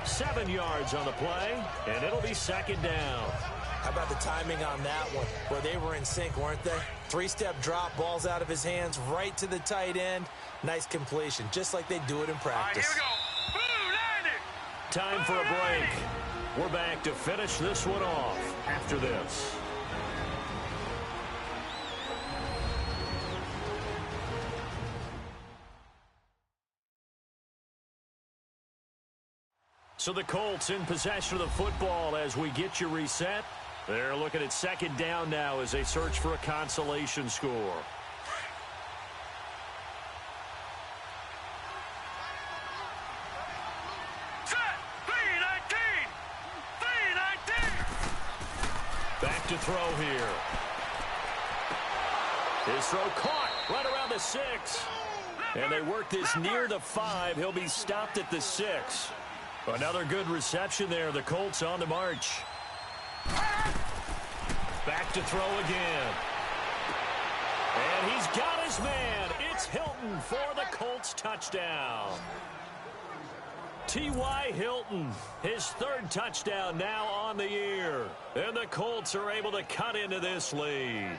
B: 7 yards on the play, and it'll be 2nd down.
C: How about the timing on that one, where they were in sync, weren't they? 3-step drop, balls out of his hands, right to the tight end. Nice completion, just like they do it in practice.
E: All right, here we go. Blue 90.
B: Time for a break. We're back to finish this one off after this. So the Colts in possession of the football as we get you reset. They're looking at 2nd down now as they search for a consolation score.
E: Set. 3-19. 3-19.
B: Back to throw here. His throw caught right around the 6. And they work this near the 5. He'll be stopped at the 6. Another good reception there. The Colts on the march. Back to throw again. And he's got his man. It's Hilton for the Colts touchdown. T.Y. Hilton, his 3rd touchdown now on the year. And the Colts are able to cut into this lead.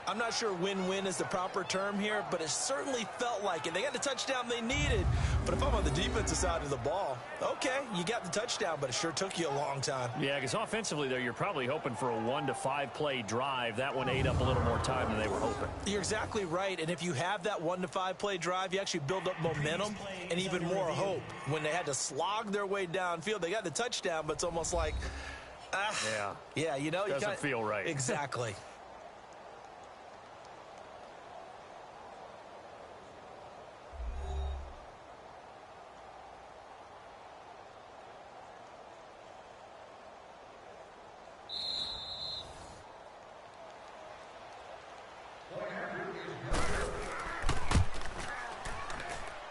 C: I'm not sure win-win is the proper term here, but it certainly felt like it. They got the touchdown they needed. But if I'm on the defensive side of the ball, okay, you got the touchdown, but it sure took you a long time.
B: Yeah, because offensively, though, you're probably hoping for a 1 to 5 play drive. That one ate up a little more time than they were hoping.
C: You're exactly right. And if you have that 1 to 5 play drive, you actually build up momentum and even more hope. When they had to slog their way downfield, they got the touchdown, but it's almost like, yeah, you know,
B: doesn't feel right.
C: Exactly.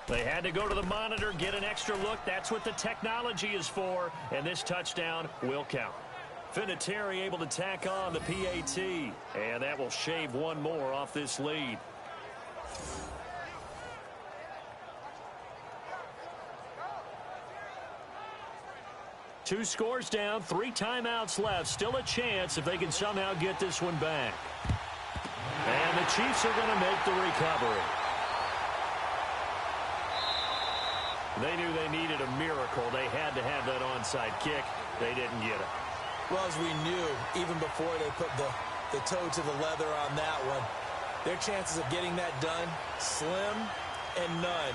B: They had to go to the monitor, get an extra look. That's what the technology is for, and this touchdown will count. Vinatieri able to tack on the PAT, and that will shave one more off this lead. Two scores down, 3 timeouts left. Still a chance if they can somehow get this one back. And the Chiefs are going to make the recovery. They knew they needed a miracle. They had to have that onside kick. They didn't get it.
C: Well, as we knew, even before they put the toe to the leather on that one, their chances of getting that done, slim and none.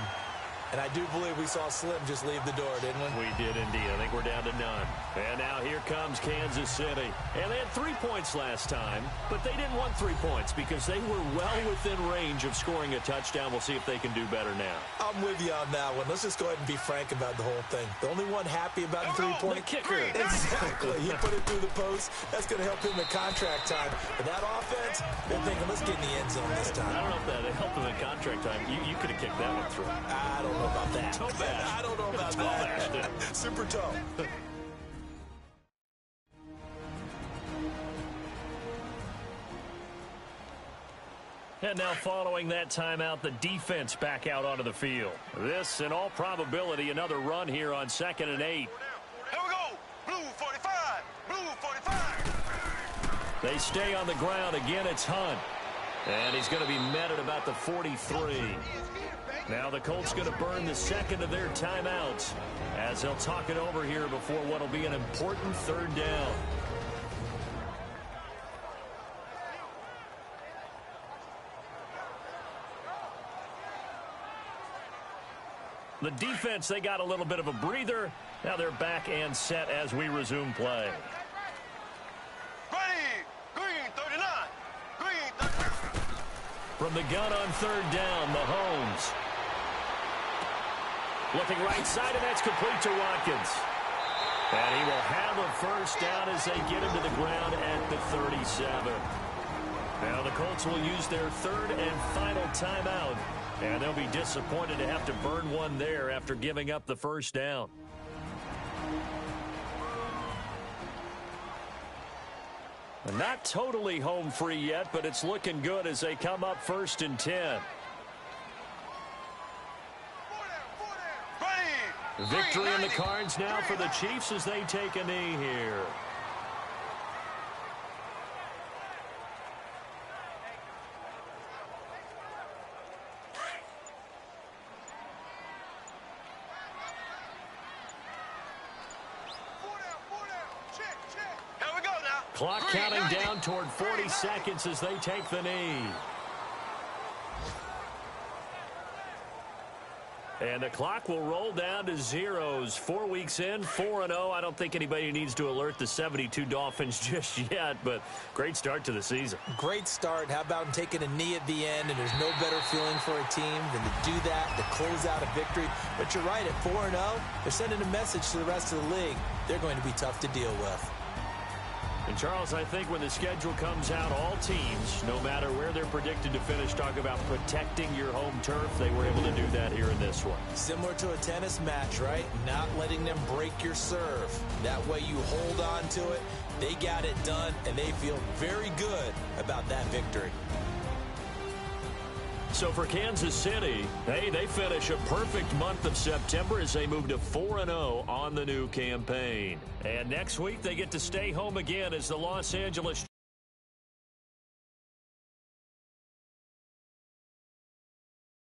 C: And I do believe we saw Slim just leave the door, didn't we?
B: We did indeed. I think we're down to none. And now here comes Kansas City. And they had 3 points last time, but they didn't want 3 points because they were well within range of scoring a touchdown. We'll see if they can do better now.
C: I'm with you on that one. Let's just go ahead and be frank about the whole thing. The only one happy about the 3-point
B: kicker.
C: Exactly. He put it through the post. That's going to help him in contract time. But that offense, they're thinking, let's get in the end zone this time.
B: I don't know if that helped him in contract time. You could have kicked that one through.
C: I don't know about that. I don't know about that. Super toe.
B: And now following that timeout, the defense back out onto the field. This, in all probability, another run here on 2nd and 8.
E: Here we go. Blue 45. Blue 45.
B: They stay on the ground. Again, it's Hunt. And he's going to be met at about the 43. Now the Colts going to burn the second of their timeouts as they'll talk it over here before what will be an important 3rd down. The defense, they got a little bit of a breather. Now they're back and set as we resume play.
E: Ready. Green 39. Green 39.
B: From the gun on 3rd down, Mahomes. Looking right side, and that's complete to Watkins. And he will have a first down as they get him to the ground at the 37. Now the Colts will use their 3rd and final timeout. And they'll be disappointed to have to burn one there after giving up the first down. Not totally home free yet, but it's looking good as they come up 1st and 10. Victory in the cards now for the Chiefs as they take a knee here. Clock counting down toward 40 seconds as they take the knee. And the clock will roll down to zeros. 4 weeks in, 4-0. I don't think anybody needs to alert the 72 Dolphins just yet, but great start to the season.
C: Great start. How about taking a knee at the end, and there's no better feeling for a team than to do that, to close out a victory. But you're right, at 4-0, they're sending a message to the rest of the league. They're going to be tough to deal with.
B: And, Charles, I think when the schedule comes out, all teams, no matter where they're predicted to finish, talk about protecting your home turf. They were able to do that here in this one.
C: Similar to a tennis match, right? Not letting them break your serve. That way you hold on to it. They got it done, and they feel very good about that victory.
B: So for Kansas City, hey, they finish a perfect month of September as they move to 4-0 on the new campaign. And next week, they get to stay home again as the Los Angeles